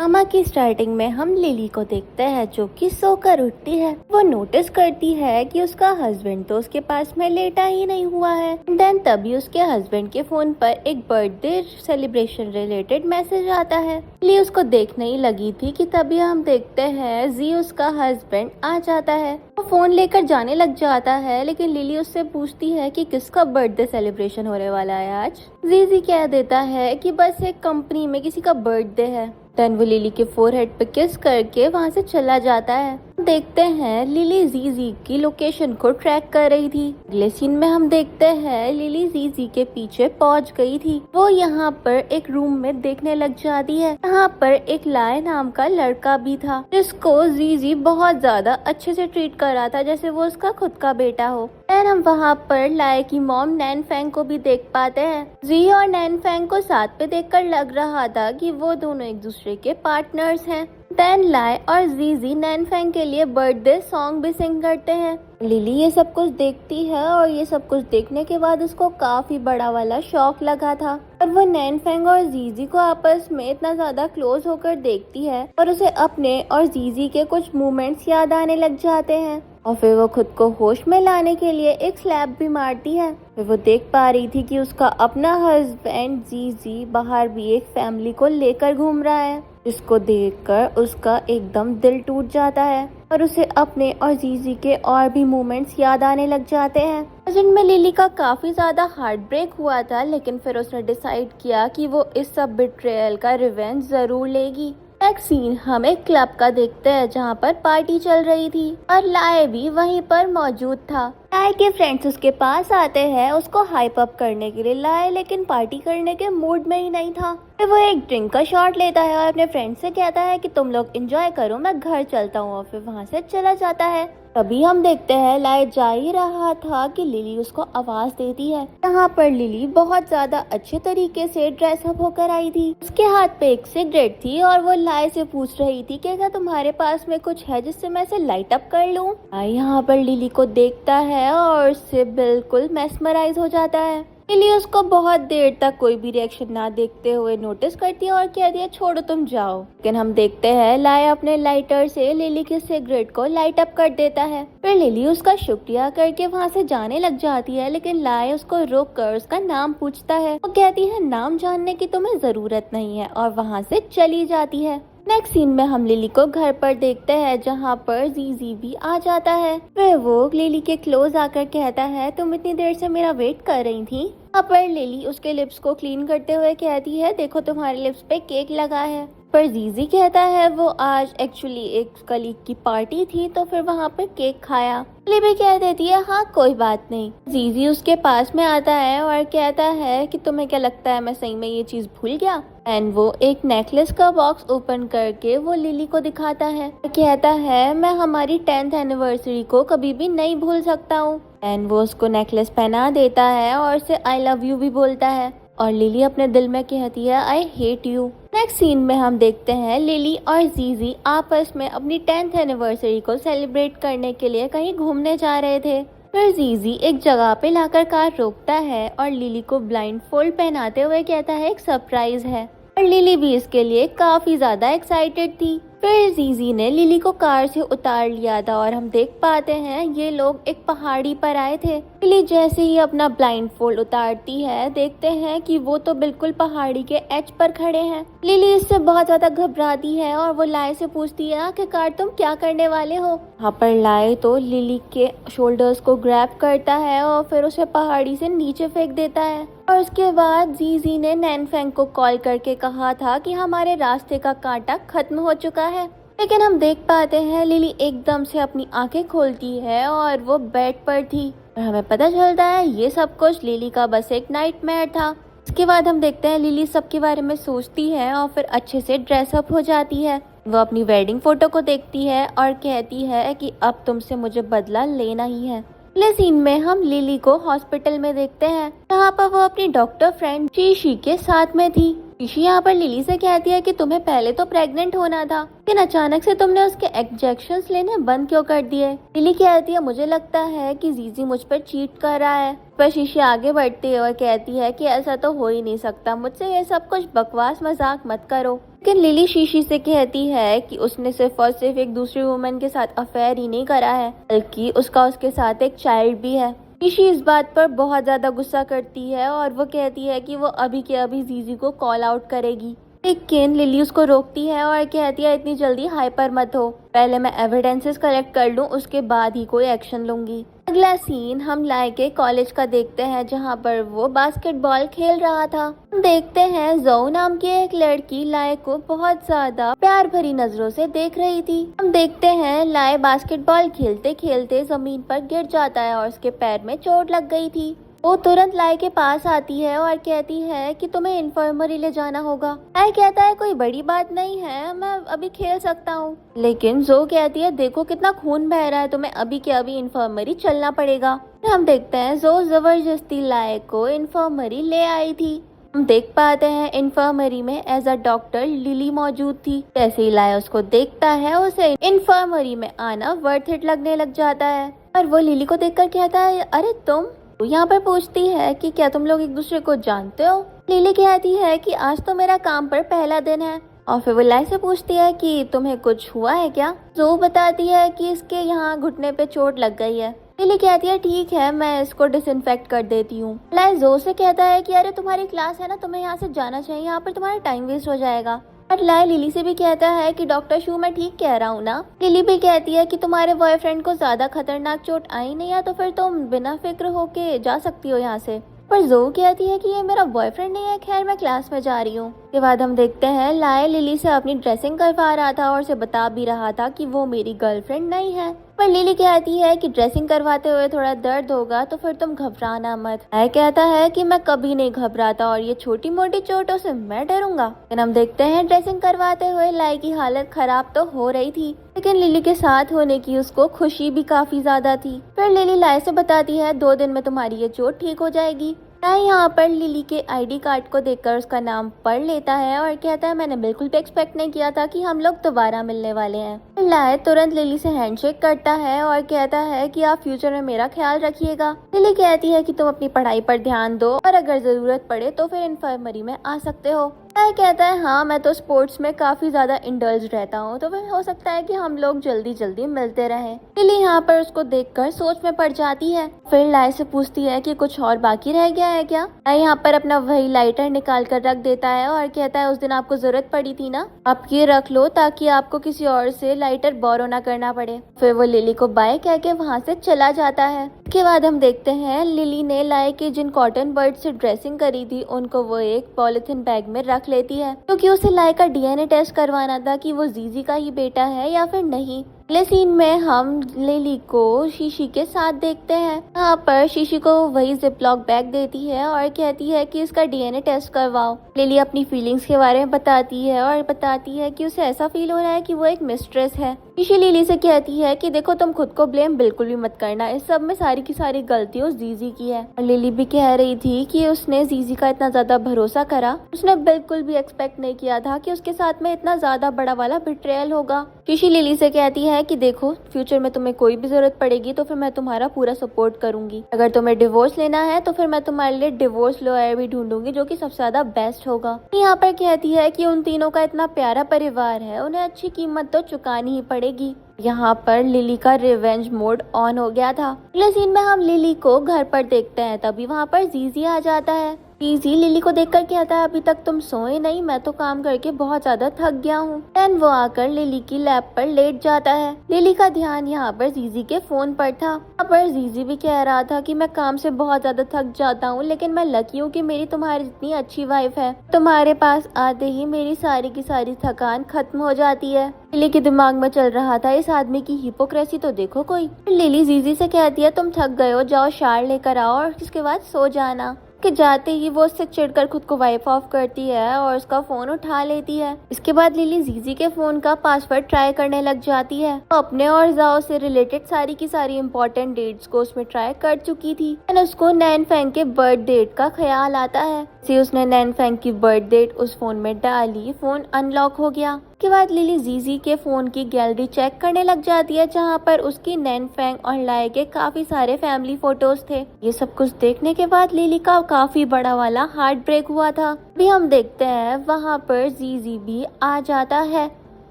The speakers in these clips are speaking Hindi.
ड्रामा की स्टार्टिंग में हम लिली को देखते हैं जो कि सोकर उठती है। वो नोटिस करती है कि उसका हस्बैंड तो उसके पास में लेटा ही नहीं हुआ है। देन तभी उसके हस्बैंड के फोन पर एक बर्थडे सेलिब्रेशन रिलेटेड मैसेज आता है। लिली उसको देखने ही लगी थी कि तभी हम देखते हैं जी उसका हस्बैंड आ जाता है। वो फोन लेकर जाने लग जाता है, लेकिन लिली उससे पूछती है कि किसका बर्थडे सेलिब्रेशन होने वाला है आज। जी कह देता है कि बस एक कंपनी में किसी का बर्थडे है। देन वो लिली के फोरहेड पे किस करके वहाँ से चला जाता है। देखते हैं लिली जीजी की लोकेशन को ट्रैक कर रही थी। अगले सीन में हम देखते हैं लिली जीजी के पीछे पहुंच गई थी। वो यहाँ पर एक रूम में देखने लग जाती है। यहाँ पर एक लाय नाम का लड़का भी था जिसको जीजी बहुत ज्यादा अच्छे से ट्रीट कर रहा था, जैसे वो उसका खुद का बेटा हो। देन हम वहाँ पर लाय की मॉम नैन फैंग को भी देख पाते हैं। जी और नैन फैंग को साथ पे देखकर लग रहा था कि वो दोनों एक दूसरे के पार्टनर्स हैं। देन लाय और जीजी नैन फैंग के लिए बर्थडे सॉन्ग भी सिंग करते हैं। लिली ये सब कुछ देखती है और ये सब कुछ देखने के बाद उसको काफी बड़ा वाला शॉक लगा था। और वो नैन फैंग और जीजी को आपस में इतना ज्यादा क्लोज होकर देखती है और उसे अपने और जीजी के कुछ मोमेंट्स याद आने लग जाते हैं। और फिर वो खुद को होश में लाने के लिए एक स्लैप भी मारती है। फिर वो देख पा रही थी कि उसका अपना हस्बैंड जीजी बाहर भी एक फैमिली को लेकर घूम रहा है, जिसको देखकर उसका एकदम दिल टूट जाता है और उसे अपने और जीजी के और भी मोमेंट्स याद आने लग जाते हैं जिनमें लिली का काफी ज्यादा हार्ट ब्रेक हुआ था। लेकिन फिर उसने डिसाइड किया कि वो इस सब बिट्रेयल का रिवेंज जरूर लेगी। नेक्स्ट सीन हम एक क्लब का देखते हैं जहाँ पर पार्टी चल रही थी और लाए भी वहीं पर मौजूद था। लाए के फ्रेंड्स उसके पास आते हैं उसको हाइप अप करने के लिए लाए, लेकिन पार्टी करने के मूड में ही नहीं था। फिर वो एक ड्रिंक का शॉट लेता है और अपने फ्रेंड से कहता है कि तुम लोग एंजॉय करो, मैं घर चलता हूँ, और फिर वहाँ से चला जाता है। तभी हम देखते हैं लाए जा ही रहा था कि लिली उसको आवाज देती है। यहाँ पर लिली बहुत ज्यादा अच्छे तरीके से ड्रेसअप होकर आई थी। उसके हाथ पे एक सिगरेट थी और वो लाए से पूछ रही थी कि क्या तुम्हारे पास में कुछ है जिससे मैं इसे लाइट अप कर लूं। यहाँ पर लिली को देखता है और उससे बिल्कुल मेस्मराइज हो जाता है। लिली उसको बहुत देर तक कोई भी रिएक्शन ना देखते हुए नोटिस करती है और कहती है छोड़ो तुम जाओ। लेकिन हम देखते हैं लाए अपने लाइटर से लिली के सिगरेट को लाइट अप कर देता है। फिर लिली उसका शुक्रिया करके वहाँ से जाने लग जाती है, लेकिन लाए उसको रोक कर उसका नाम पूछता है। वो कहती है नाम जानने की तुम्हें जरूरत नहीं है और वहाँ से चली जाती है। नेक्स्ट सीन में हम लिली को घर पर देखते हैं जहाँ पर जीजी भी आ जाता है। फिर वो लिली के क्लोज आकर कहता है तुम इतनी देर से मेरा वेट कर रही थी। यहाँ पर लिली उसके लिप्स को क्लीन करते हुए कहती है देखो तुम्हारे लिप्स पे केक लगा है। पर जीजी कहता है वो आज एक्चुअली एक कलीग की पार्टी थी तो फिर वहाँ पर केक खाया। लिली भी कह देती है हाँ कोई बात नहीं। जीजी उसके पास में आता है और कहता है कि तुम्हें क्या लगता है मैं सही में ये चीज भूल गया। एंड वो एक नेकलेस का बॉक्स ओपन करके वो लिली को दिखाता है। कहता है मैं हमारी 10th एनिवर्सरी को कभी भी नहीं भूल सकता हूँ। एंड वो उसको नेकलेस पहना देता है और उसे आई लव यू भी बोलता है और लिली अपने दिल में कहती है I hate you. Next scene में हम देखते हैं लिली और जीजी आपस में अपनी 10th एनिवर्सरी को सेलिब्रेट करने के लिए कहीं घूमने जा रहे थे। फिर जीजी एक जगह पे लाकर कार रोकता है और लिली को ब्लाइंड फोल्ड पहनाते हुए कहता है एक सरप्राइज है। और लिली भी इसके लिए काफी ज्यादा एक्साइटेड थी। फिर जीजी ने लिली को कार से उतार लिया था और हम देख पाते हैं ये लोग एक पहाड़ी पर आए थे। लिली जैसे ही अपना ब्लाइंड फोल्ड उतारती है देखते हैं कि वो तो बिल्कुल पहाड़ी के एज पर खड़े हैं। लिली इससे बहुत ज्यादा घबराती है और वो लाए से पूछती है आखिरकार तुम क्या करने वाले हो। यहाँ पर लाए तो लिली के शोल्डर्स को ग्रैब करता है और फिर उसे पहाड़ी से नीचे फेंक देता है। और उसके बाद जीजी ने नैन फैंग को कॉल करके कहा था कि हमारे रास्ते का कांटा खत्म हो चुका है। लेकिन हम देख पाते हैं लिली एकदम से अपनी आंखें खोलती है और वो बेड पर थी और हमें पता चलता है ये सब कुछ लिली का बस एक नाइटमेयर था। इसके बाद हम देखते हैं लिली सबके बारे में सोचती है और फिर अच्छे से ड्रेसअप हो जाती है। वो अपनी वेडिंग फोटो को देखती है और कहती है कि अब तुमसे मुझे बदला लेना ही है। अगले सीन में हम लिली को हॉस्पिटल में देखते हैं जहाँ पर वो अपनी डॉक्टर फ्रेंड शीशी के साथ में थी। शीशी यहाँ पर लिली से कहती है कि तुम्हें पहले तो प्रेग्नेंट होना था, लेकिन अचानक से तुमने उसके इंजेक्शंस लेने बंद क्यों कर दिए। लिली कहती है मुझे लगता है कि जीजी मुझ पर चीट कर रहा है। पर शीशी आगे बढ़ती है और कहती है कि ऐसा तो हो ही नहीं सकता, मुझसे ये सब कुछ बकवास मजाक मत करो। लेकिन लिली शीशी से कहती है कि उसने सिर्फ और सिर्फ एक दूसरी वुमन के साथ अफेयर ही नहीं करा है, बल्कि उसके साथ एक चाइल्ड भी है। शीशी इस बात पर बहुत ज्यादा गुस्सा करती है और वो कहती है कि वो अभी के अभी जीजी को कॉल आउट करेगी। लेकिन लिली उसको रोकती है और कहती है इतनी जल्दी हाइपर मत हो, पहले मैं एविडेंसेस कलेक्ट कर लूं, उसके बाद ही कोई एक्शन लूंगी। अगला सीन हम लाए के कॉलेज का देखते हैं, जहां पर वो बास्केटबॉल खेल रहा था। हम देखते हैं जोउ नाम की एक लड़की लाए को बहुत ज्यादा प्यार भरी नजरों से देख रही थी। हम देखते हैं लाए बास्केटबॉल खेलते खेलते जमीन पर गिर जाता है और उसके पैर में चोट लग गई थी। वो तुरंत लाई के पास आती है और कहती है कि तुम्हें इन्फर्मरी ले जाना होगा। लाई कहता है कोई बड़ी बात नहीं है, मैं अभी खेल सकता हूँ। लेकिन जो कहती है देखो कितना खून बह रहा है, तुम्हें अभी के अभी इन्फर्मरी चलना पड़ेगा। हम देखते हैं जो जबरदस्ती लाई को इन्फर्मरी ले आई थी। हम देख पाते हैं इन्फर्मरी में एज अ डॉक्टर लिली मौजूद थी। जैसे ही लाया उसको देखता है, उसे इन्फर्मरी में आना वर्थ इट लगने लग जाता है और वो लिली को देखकर कहता है अरे तुम। यहाँ पर पूछती है कि क्या तुम लोग एक दूसरे को जानते हो। लिली कहती है कि आज तो मेरा काम पर पहला दिन है। और फिर वो लाई से पूछती है कि तुम्हें कुछ हुआ है क्या। जो बताती है कि इसके यहाँ घुटने पे चोट लग गई है। लिली कहती है ठीक है, मैं इसको डिसइंफेक्ट कर देती हूँ। लाई जो से कहता है कि अरे तुम्हारी क्लास है ना, तुम्हें यहाँ से जाना चाहिए, यहाँ पर तुम्हारा टाइम वेस्ट हो जाएगा। और लाई लिली से भी कहता है कि डॉक्टर शू मैं ठीक कह रहा हूँ ना। लिली भी कहती है कि तुम्हारे बॉयफ्रेंड को ज्यादा खतरनाक चोट आई नहीं है, तो फिर तुम बिना फिक्र होके जा सकती हो यहाँ से। पर जो कहती है कि ये मेरा बॉयफ्रेंड नहीं है, खैर मैं क्लास में जा रही हूँ। के बाद हम देखते हैं लाए लिली से अपनी ड्रेसिंग करवा रहा था और उसे बता भी रहा था कि वो मेरी गर्लफ्रेंड नहीं है। पर लिली कहती है कि ड्रेसिंग करवाते हुए थोड़ा दर्द होगा, तो फिर तुम घबराना मत। लाए कहता है कि मैं कभी नहीं घबराता और ये छोटी मोटी चोटों से मैं डरूंगा। लेकिन हम देखते हैं ड्रेसिंग करवाते हुए लाए की हालत खराब तो हो रही थी, लेकिन लिली के साथ होने की उसको खुशी भी काफी ज्यादा थी। फिर लिली लाए से बताती है 2 दिन में तुम्हारी ये चोट ठीक हो जाएगी। लाए यहाँ पर लिली के आईडी कार्ड को देखकर उसका नाम पढ़ लेता है और कहता है मैंने बिल्कुल भी एक्सपेक्ट नहीं किया था कि हम लोग दोबारा मिलने वाले हैं। लाए तुरंत लिली से हैंडशेक करता है और कहता है कि आप फ्यूचर में मेरा ख्याल रखिएगा। लिली कहती है कि तुम अपनी पढ़ाई पर ध्यान दो और अगर जरूरत पड़े तो फिर इन्फर्मरी में आ सकते हो। लाए कहता है हाँ, मैं तो स्पोर्ट्स में काफी ज्यादा इंडल्ज रहता हूँ, तो फिर हो सकता है कि हम लोग जल्दी जल्दी मिलते रहें। लिली यहाँ पर उसको देखकर सोच में पड़ जाती है। फिर लाए से पूछती है कि कुछ और बाकी रह गया है क्या। लाए यहाँ पर अपना वही लाइटर निकाल कर रख देता है और कहता है उस दिन आपको जरूरत पड़ी थी ना, आप ये रख लो ताकि आपको किसी और से लाइटर बोरो ना करना पड़े। फिर वो लिली को बाय कह के वहाँ से चला जाता है। इसके बाद हम देखते हैं लिली ने लाए के जिन कॉटन बर्ड से ड्रेसिंग करी थी उनको वो एक पॉलिथीन बैग में रख लेती है, क्योंकि उसे लाए का डीएनए टेस्ट करवाना था कि वो जीजी का ही बेटा है या फिर नहीं। अगले सीन में हम लिली को शीशी के साथ देखते हैं। यहाँ पर शीशी को वही जिपलॉक बैग देती है और कहती है कि इसका डीएनए टेस्ट करवाओ। लिली अपनी फीलिंग्स के बारे में बताती है और बताती है कि उसे ऐसा फील हो रहा है कि वो एक मिस्ट्रेस है। शीशी लिली से कहती है कि देखो तुम खुद को ब्लेम बिल्कुल भी मत करना, इस सब में सारी की सारी गलती उस जीजी की है। और लिली भी कह रही थी कि उसने जीजी का इतना ज्यादा भरोसा करा, उसने बिल्कुल भी एक्सपेक्ट नहीं किया था कि उसके साथ में इतना ज्यादा बड़ा वाला बिट्रेयल होगा। शीशी लिली से कहती है कि देखो फ्यूचर में तुम्हें कोई भी जरूरत पड़ेगी तो फिर मैं तुम्हारा पूरा सपोर्ट करूंगी। अगर तुम्हें डिवोर्स लेना है तो फिर मैं तुम्हारे लिए डिवोर्स लॉयर भी ढूंढूंगी जो कि सबसे ज्यादा बेस्ट होगा। यहाँ पर कहती है कि उन तीनों का इतना प्यारा परिवार है, उन्हें अच्छी कीमत तो चुकानी ही पड़ेगी। यहाँ पर लिली का रिवेंज मोड ऑन हो गया था। अगले सीन में हम लिली को घर पर देखते हैं, तभी वहाँ पर जीजी आ जाता है। जीजी लिली को देखकर कहता है अभी तक तुम सोए नहीं, मैं तो काम करके बहुत ज्यादा थक गया हूँ। देन वो आकर लिली की लैप पर लेट जाता है। लिली का ध्यान यहाँ पर जीजी के फोन पर था। यहाँ पर जीजी भी कह रहा था कि मैं काम से बहुत ज्यादा थक जाता हूँ, लेकिन मैं लकी हूँ कि मेरी तुम्हारी इतनी अच्छी वाइफ है, तुम्हारे पास आते ही मेरी सारी की सारी थकान खत्म हो जाती है। लिली के दिमाग में चल रहा था इस आदमी की हिपोक्रेसी तो देखो कोई। लिली जीजी से कहती है तुम थक गए हो, जाओ शार लेकर आओ और इसके बाद सो जाना। कि जाते ही वो उससे चिढ़कर खुद को वाइप ऑफ करती है और उसका फोन उठा लेती है। इसके बाद लिली जीजी के फोन का पासवर्ड ट्राई करने लग जाती है। वो अपने और जाओ से रिलेटेड सारी की सारी इम्पोर्टेंट डेट्स को उसमें ट्राई कर चुकी थी। उसको नैन फैंग के बर्थ डेट का ख्याल आता है। से उसने नैनफैंग की बर्थ डेट उस फोन में डाली, फोन अनलॉक हो गया। के बाद लिली जीजी के फोन की गैलरी चेक करने लग जाती है, जहाँ पर उसकी नैनफैंग और लाए के काफी सारे फैमिली फोटोज थे। ये सब कुछ देखने के बाद लिली का काफी बड़ा वाला हार्ट ब्रेक हुआ था। भी हम देखते हैं वहाँ पर जीजी भी आ जाता है।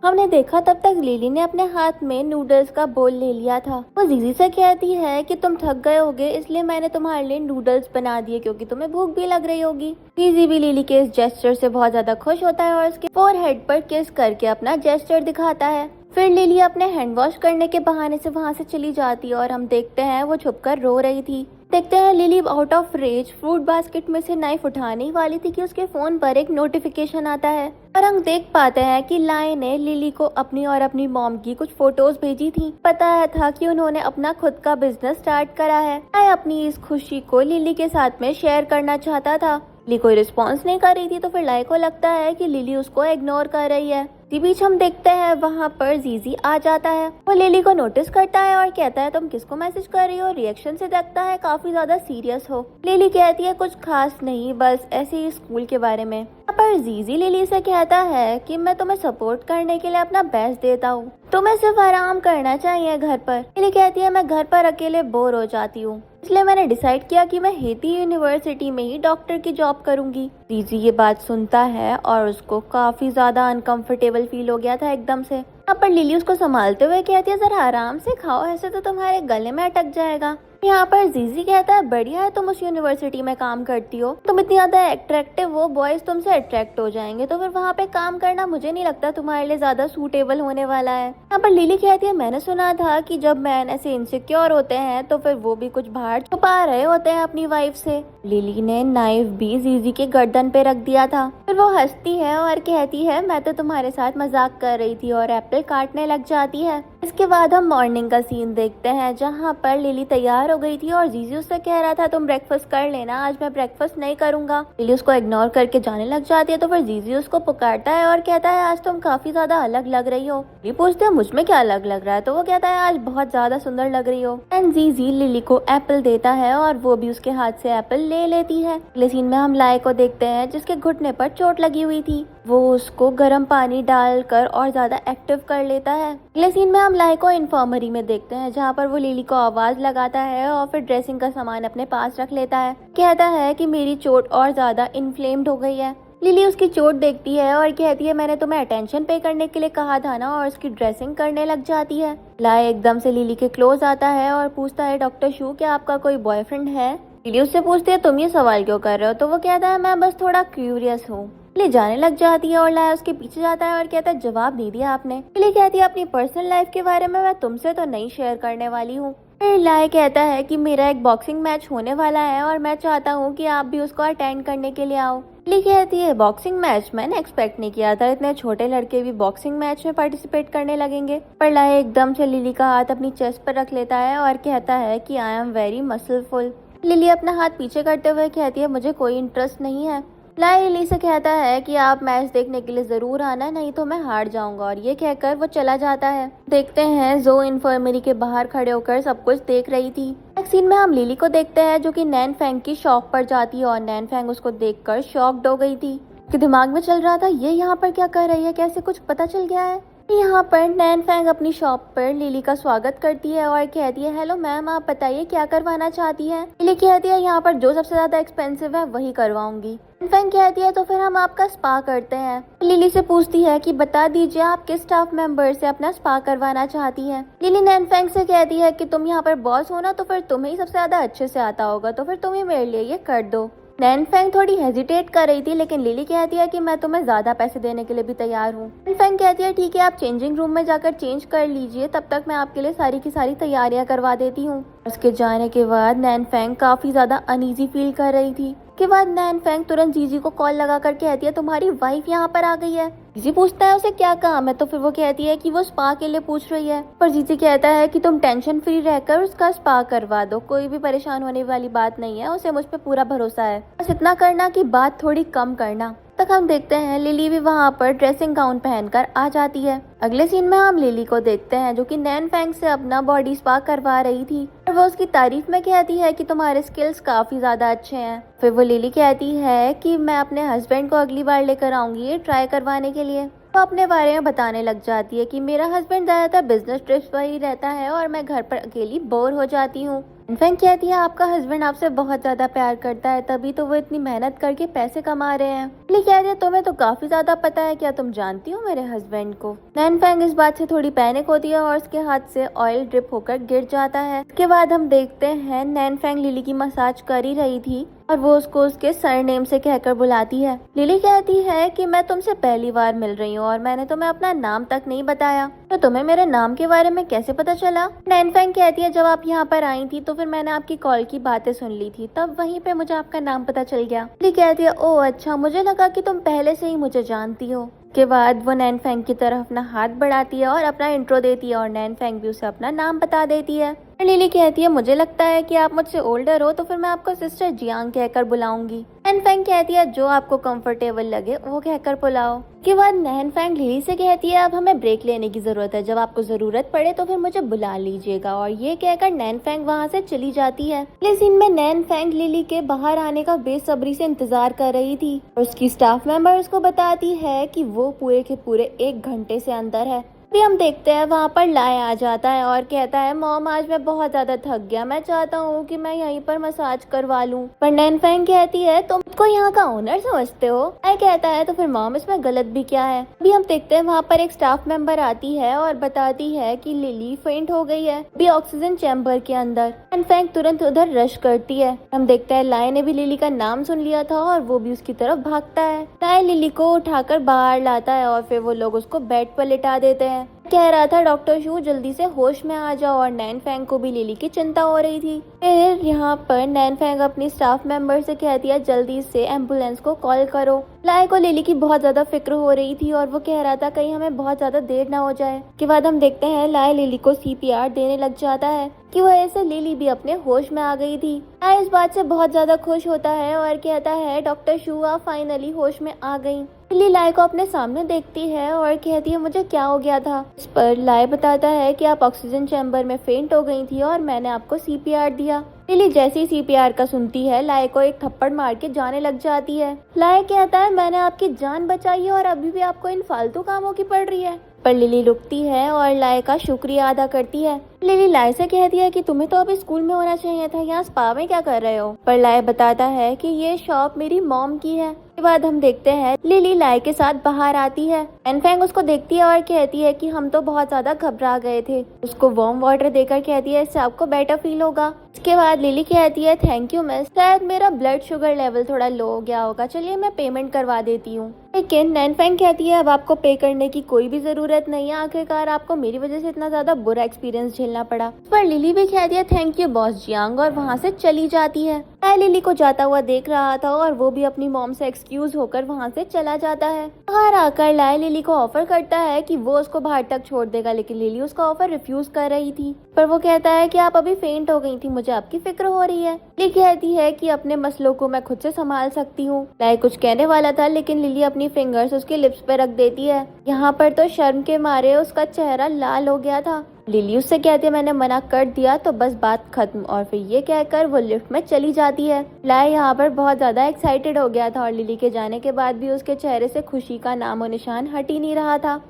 हमने देखा तब तक लिली ने अपने हाथ में नूडल्स का बोल ले लिया था। वो जीजी से कहती है कि तुम थक गए होगे, इसलिए मैंने तुम्हारे लिए नूडल्स बना दिए क्योंकि तुम्हें भूख भी लग रही होगी। जीजी भी लिली के इस जेस्चर से बहुत ज्यादा खुश होता है और उसके फोरहेड पर किस करके अपना जेस्चर दिखाता है। फिर लिली अपने हैंड वॉश करने के बहाने से वहाँ से चली जाती है और हम देखते हैं वो छुपकर रो रही थी। देखते हैं Lily out of rage fruit basket में से नाइफ उठाने ही वाली थी कि उसके फोन पर एक नोटिफिकेशन आता है और हम देख पाते हैं कि लाई ने लिली को अपनी और अपनी मॉम की कुछ फोटोज भेजी थी। पता था कि उन्होंने अपना खुद का बिजनेस स्टार्ट करा है। लाई अपनी इस खुशी को लिली के साथ में शेयर करना चाहता था। लिली कोई रिस्पॉन्स नहीं कर रही थी, तो फिर लाई को लगता है कि लिली उसको इग्नोर कर रही है। इसी बीच हम देखते हैं वहाँ पर जीजी आ जाता है। वो लिली को नोटिस करता है और कहता है तुम किसको मैसेज कर रही हो। रिएक्शन से लगता है काफी ज्यादा सीरियस हो। लिली कहती है कुछ खास नहीं, बस ऐसे ही स्कूल के बारे में। पर जीजी लिली से कहता है कि मैं तुम्हें सपोर्ट करने के लिए अपना बेस्ट देता हूँ, तुम्हें सिर्फ आराम करना चाहिए घर पर। लिली कहती है मैं घर पर अकेले बोर हो जाती हूँ, इसलिए मैंने डिसाइड किया कि मैं हेती यूनिवर्सिटी में ही डॉक्टर की जॉब करूंगी। जीजी ये बात सुनता है और उसको काफी ज्यादा अनकंफर्टेबल फील हो गया था एकदम से। यहाँ पर लिली उसको संभालते हुए कहती है जरा आराम से खाओ, ऐसे तो तुम्हारे गले में अटक जाएगा। यहाँ पर जीजी कहता है बढ़िया है तुम उस यूनिवर्सिटी में काम करती हो, तुम इतनी ज्यादा अट्रैक्टिव हो, बॉयज तुमसे अट्रैक्ट हो जाएंगे, तो फिर वहाँ पे काम करना मुझे नहीं लगता तुम्हारे लिए ज्यादा सूटेबल होने वाला है। यहाँ पर लिली कहती है मैंने सुना था कि जब मैन ऐसे इनसिक्योर होते हैं तो फिर वो भी कुछ बाहर छुपा रहे होते हैं अपनी वाइफ से। लिली ने नाइफ भी जीजी के गर्दन पे रख दिया था। फिर वो हंसती है और कहती है मैं तो तुम्हारे साथ मजाक कर रही थी और एप्पल काटने लग जाती है। इसके बाद हम मॉर्निंग का सीन देखते हैं, जहाँ पर लिली तैयार हो गई थी और जीजी उससे कह रहा था तुम ब्रेकफास्ट कर लेना, आज मैं ब्रेकफास्ट नहीं करूंगा। लिली उसको इग्नोर करके जाने लग जाती है, तो फिर जीजी उसको पुकारता है और कहता है आज तुम काफी ज्यादा अलग लग रही हो। लिली पूछते है मुझ में क्या अलग लग रहा है, तो वो कहता है आज बहुत ज्यादा सुंदर लग रही हो। एंड जीजी लिली को एप्पल देता है और वो भी उसके हाथ से एप्पल ले लेती है। अगले सीन में हम लाई को देखते हैं जिसके घुटने पर चोट लगी हुई थी। वो उसको गर्म पानी डालकर और ज्यादा एक्टिव कर लेता है। अगले सीन में हम लाई को इन्फर्मरी में देखते हैं, जहाँ पर वो लिली को आवाज लगाता है और फिर ड्रेसिंग का सामान अपने पास रख लेता है। कहता है कि मेरी चोट और ज्यादा इन्फ्लेम्ड हो गई है। लिली उसकी चोट देखती है और कहती है मैंने तुम्हें अटेंशन पे करने के लिए कहा था ना, और उसकी ड्रेसिंग करने लग जाती है। लाई एकदम से लिली के क्लोज आता है और पूछता है डॉक्टर शू क्या आपका कोई बॉयफ्रेंड है। लिली उससे पूछती है तुम ये सवाल क्यों कर रहे हो, तो वो कहता है मैं बस थोड़ा क्यूरियस हूँ। लिली जाने लग जाती है और लाया उसके पीछे जाता है और कहता है जवाब दे दिया आपने। लिली कहती है अपनी पर्सनल लाइफ के बारे में मैं तुमसे तो नहीं शेयर करने वाली हूँ। फिर लाय कहता है कि मेरा एक बॉक्सिंग मैच होने वाला है और मैं चाहता हूँ कि आप भी उसको अटेंड करने के लिए आओ। लिली कहती है बॉक्सिंग मैच, मैंने एक्सपेक्ट नहीं किया था इतने छोटे लड़के भी बॉक्सिंग मैच में पार्टिसिपेट करने लगेंगे। पर लाय एकदम से लिली का हाथ अपनी चेस्ट पर रख लेता है और कहता है कि आई एम वेरी मसलफुल। लिली अपना हाथ पीछे करते हुए कहती है मुझे कोई इंटरेस्ट नहीं है। लाय लिली से कहता है कि आप मैच देखने के लिए जरूर आना, नहीं तो मैं हार जाऊंगा, और ये कहकर वो चला जाता है। देखते हैं जो इन्फर्मरी के बाहर खड़े होकर सब कुछ देख रही थी। नेक्स्ट सीन में हम लिली को देखते हैं जो कि नैनफैंग की शॉप पर जाती है और नैनफैंग उसको देखकर शॉक्ड हो गई थी। उसके दिमाग में चल रहा था ये यहाँ पर क्या कर रही है, कैसे कुछ पता चल गया है। यहाँ पर नैनफैंग अपनी शॉप पर लिली का स्वागत करती है और कहती है हेलो मैम आप बताइए क्या करवाना चाहती है। लिली कहती है यहाँ पर जो सबसे ज्यादा एक्सपेंसिव है वही करवाऊंगी। नैनफैंग कहती है तो फिर हम आपका स्पा करते हैं। लिली से पूछती है कि बता दीजिए आप किस स्टाफ मेंबर से अपना स्पा करवाना चाहती है। लिली नैनफैंग से कहती है कि तुम यहाँ पर बॉस हो ना, तो फिर तुम्हें ही सबसे ज्यादा अच्छे से आता होगा, तो फिर तुम ही मेरे लिए ये कर दो। नैनफैंग थोड़ी हेजिटेट कर रही थी, लेकिन लिली कहती है कि मैं तुम्हें ज्यादा पैसे देने के लिए भी तैयार हूँ। नैनफैंग कहती है ठीक है आप चेंजिंग रूम में जाकर चेंज कर लीजिए, तब तक मैं आपके लिए सारी की सारी तैयारियां करवा देती हूँ। उसके जाने के बाद नैनफैंग काफी ज्यादा अनईजी फील कर रही थी। के बाद नैनफैंग तुरंत जीजी को कॉल लगा कर कहती है तुम्हारी वाइफ यहाँ पर आ गई है। जीजी पूछता है उसे क्या काम है, तो फिर वो कहती है कि वो स्पा के लिए पूछ रही है। पर जीजी कहता है कि तुम टेंशन फ्री रहकर उसका स्पा करवा दो, कोई भी परेशान होने वाली बात नहीं है, उसे मुझ पे पूरा भरोसा है, बस इतना करना कि बात थोड़ी कम करना। तक हम देखते हैं लिली भी वहाँ पर ड्रेसिंग गाउन पहनकर आ जाती है। अगले सीन में हम लिली को देखते हैं जो कि नैन फैंग से अपना बॉडी स्पा करवा रही थी और वो उसकी तारीफ में कहती है कि तुम्हारे स्किल्स काफी ज्यादा अच्छे हैं। फिर वो लिली कहती है कि मैं अपने हस्बैंड को अगली बार लेकर आऊंगी ये ट्राई करवाने के लिए। वो अपने बारे में बताने लग जाती है कि मेरा हस्बैंड ज्यादातर बिजनेस ट्रिप्स पर ही रहता है और मैं घर पर अकेली बोर हो जाती हूँ। फैंग कहती है आपका हस्बैंड आपसे बहुत ज्यादा प्यार करता है तभी तो वो इतनी मेहनत करके पैसे कमा रहे हैं। लिली कहती है तुम्हें तो काफी ज्यादा पता है, क्या तुम जानती हो मेरे हस्बैंड को। नैन फैंग इस बात से थोड़ी पैनिक होती है और उसके हाथ से ऑयल ड्रिप होकर गिर जाता है। इसके बाद हम देखते हैं नैन फैंग लिली की मसाज कर ही रही थी और वो उसको उसके सरनेम से कहकर बुलाती है। लिली कहती है कि मैं तुमसे पहली बार मिल रही हूँ और मैंने तुम्हें अपना नाम तक नहीं बताया, तो तुम्हें मेरे नाम के बारे में कैसे पता चला। नैन फैंग कहती है जब आप यहाँ पर आई थी तो फिर मैंने आपकी कॉल की बातें सुन ली थी, तब वहीं पे मुझे आपका नाम पता चल गया। लिली कहती है ओह अच्छा, मुझे लगा कि तुम पहले से ही मुझे जानती हो। के बाद वो नैन फैंग की तरफ अपना हाथ बढ़ाती है और अपना इंट्रो देती है और नैन फैंग भी उसे अपना नाम बता देती है। लिली कहती है मुझे लगता है कि आप मुझसे ओल्डर हो तो फिर मैं आपको सिस्टर जियांग कहकर बुलाऊंगी। नैन फैंग कहती है जो आपको कंफर्टेबल लगे वो कहकर बुलाओ। के बाद नैन फैंग लिली से कहती है अब हमें ब्रेक लेने की जरूरत है, जब आपको जरूरत पड़े तो फिर मुझे बुला लीजिएगा। और ये कहकर नैन फैंग वहाँ से चली जाती है। अगले सीन में नैन फैंग लिली के बाहर आने का बेसब्री से इंतजार कर रही थी और उसकी स्टाफ मेंबर उसको बताती है कि वो पूरे के पूरे 1 घंटे से अंदर है। भी हम देखते हैं वहाँ पर लाय आ जाता है और कहता है मॉम आज मैं बहुत ज्यादा थक गया, मैं चाहता हूँ कि मैं यहीं पर मसाज करवा लूँ। पर नैन फैंग कहती है तुम को यहाँ का ओनर समझते हो। लाय कहता है तो फिर मॉम इसमें गलत भी क्या है। भी हम देखते हैं वहाँ पर एक स्टाफ मेंबर आती है और बताती है कि लिली फेंट हो गई है भी ऑक्सीजन चैम्बर के अंदर। नैन फैंग तुरंत उधर रश करती है। हम देखते हैं लाय ने भी लिली का नाम सुन लिया था और वो भी उसकी तरफ भागता है। लाय लिली को उठाकर बाहर लाता है और फिर वो लोग उसको बेड पर लिटा देते हैं। कह रहा था डॉक्टर शू जल्दी से होश में आ जाओ और नैन फैंग को भी लिली की चिंता हो रही थी। फिर यहाँ पर नैन फैंग अपनी स्टाफ मेंबर से कहती है जल्दी से एम्बुलेंस को कॉल करो। लाय को लिली की बहुत ज्यादा फिक्र हो रही थी और वो कह रहा था कहीं हमें बहुत ज्यादा देर ना हो जाए। के बाद हम देखते हैं लाय लिली को CPR देने लग जाता है कि वजह से लिली भी अपने होश में आ गई थी। लाय इस बात से बहुत ज्यादा खुश होता है और कहता है डॉक्टर शू आप फाइनली होश में आ गई। लिली लाय को अपने सामने देखती है और कहती है मुझे क्या हो गया था। इस पर लाय बताता है कि आप ऑक्सीजन चैम्बर में फेंट हो गई थी और मैंने आपको CPR दिया। लिली जैसे ही CPR का सुनती है लाय को एक थप्पड़ मार के जाने लग जाती है। लाय कहता है मैंने आपकी जान बचाई है और अभी भी आपको इन फालतू कामों की पड़ रही है। पर लिली रुकती है और लाय का शुक्रिया अदा करती है। लिली लाय से कहती है कि तुम्हें तो अभी स्कूल में होना चाहिए था, यहाँ स्पा में क्या कर रहे हो। पर लाय बताता है कि ये शॉप मेरी मॉम की है। के बाद हम देखते हैं लिली लाय के साथ बाहर आती है। नैन फैंग उसको देखती है और कहती है कि हम तो बहुत ज्यादा घबरा गए थे। उसको वार्म वाटर देकर कहती है इससे आपको बेटर फील होगा। इसके बाद लिली कहती है थैंक यू मिस, शायद मेरा ब्लड शुगर लेवल थोड़ा लो हो गया होगा, चलिए मैं पेमेंट करवा देती हूँ। लेकिन नैन फैंग कहती है अब आपको पे करने की कोई भी जरूरत नहीं है, आखिरकार आपको मेरी वजह से इतना ज्यादा बुरा एक्सपीरियंस झेलना पड़ा। इस पर लिली भी कहती है थैंक यू बॉस जियांग और वहाँ से चली जाती है। लाय लिली को जाता हुआ देख रहा था और वो भी अपनी मॉम से एक्सक्यूज होकर वहाँ से चला जाता है। बाहर आकर लाय लिली को ऑफर करता है कि वो उसको बाहर तक छोड़ देगा, लेकिन लिली उसका ऑफर रिफ्यूज कर रही थी। पर वो कहता है कि आप अभी फेंट हो गई थी, मुझे आपकी फिक्र हो रही है। लिली कहती है कि अपने मसलों को मैं खुद से संभाल सकती हूँ। लाय कुछ कहने वाला था लेकिन लिली अपनी फिंगर्स उसके लिप्स पे रख देती है। यहाँ पर तो शर्म के मारे उसका चेहरा लाल हो गया था। लिली उससे कहती है मैंने मना कर दिया तो बस बात खत्म, और फिर ये कहकर वो लिफ्ट में चली जाती है। लाय यहाँ पर बहुत ज्यादा एक्साइटेड हो गया था और लिली के जाने के बाद भी उसके चेहरे से खुशी का नामो निशान हट ही नहीं रहा था।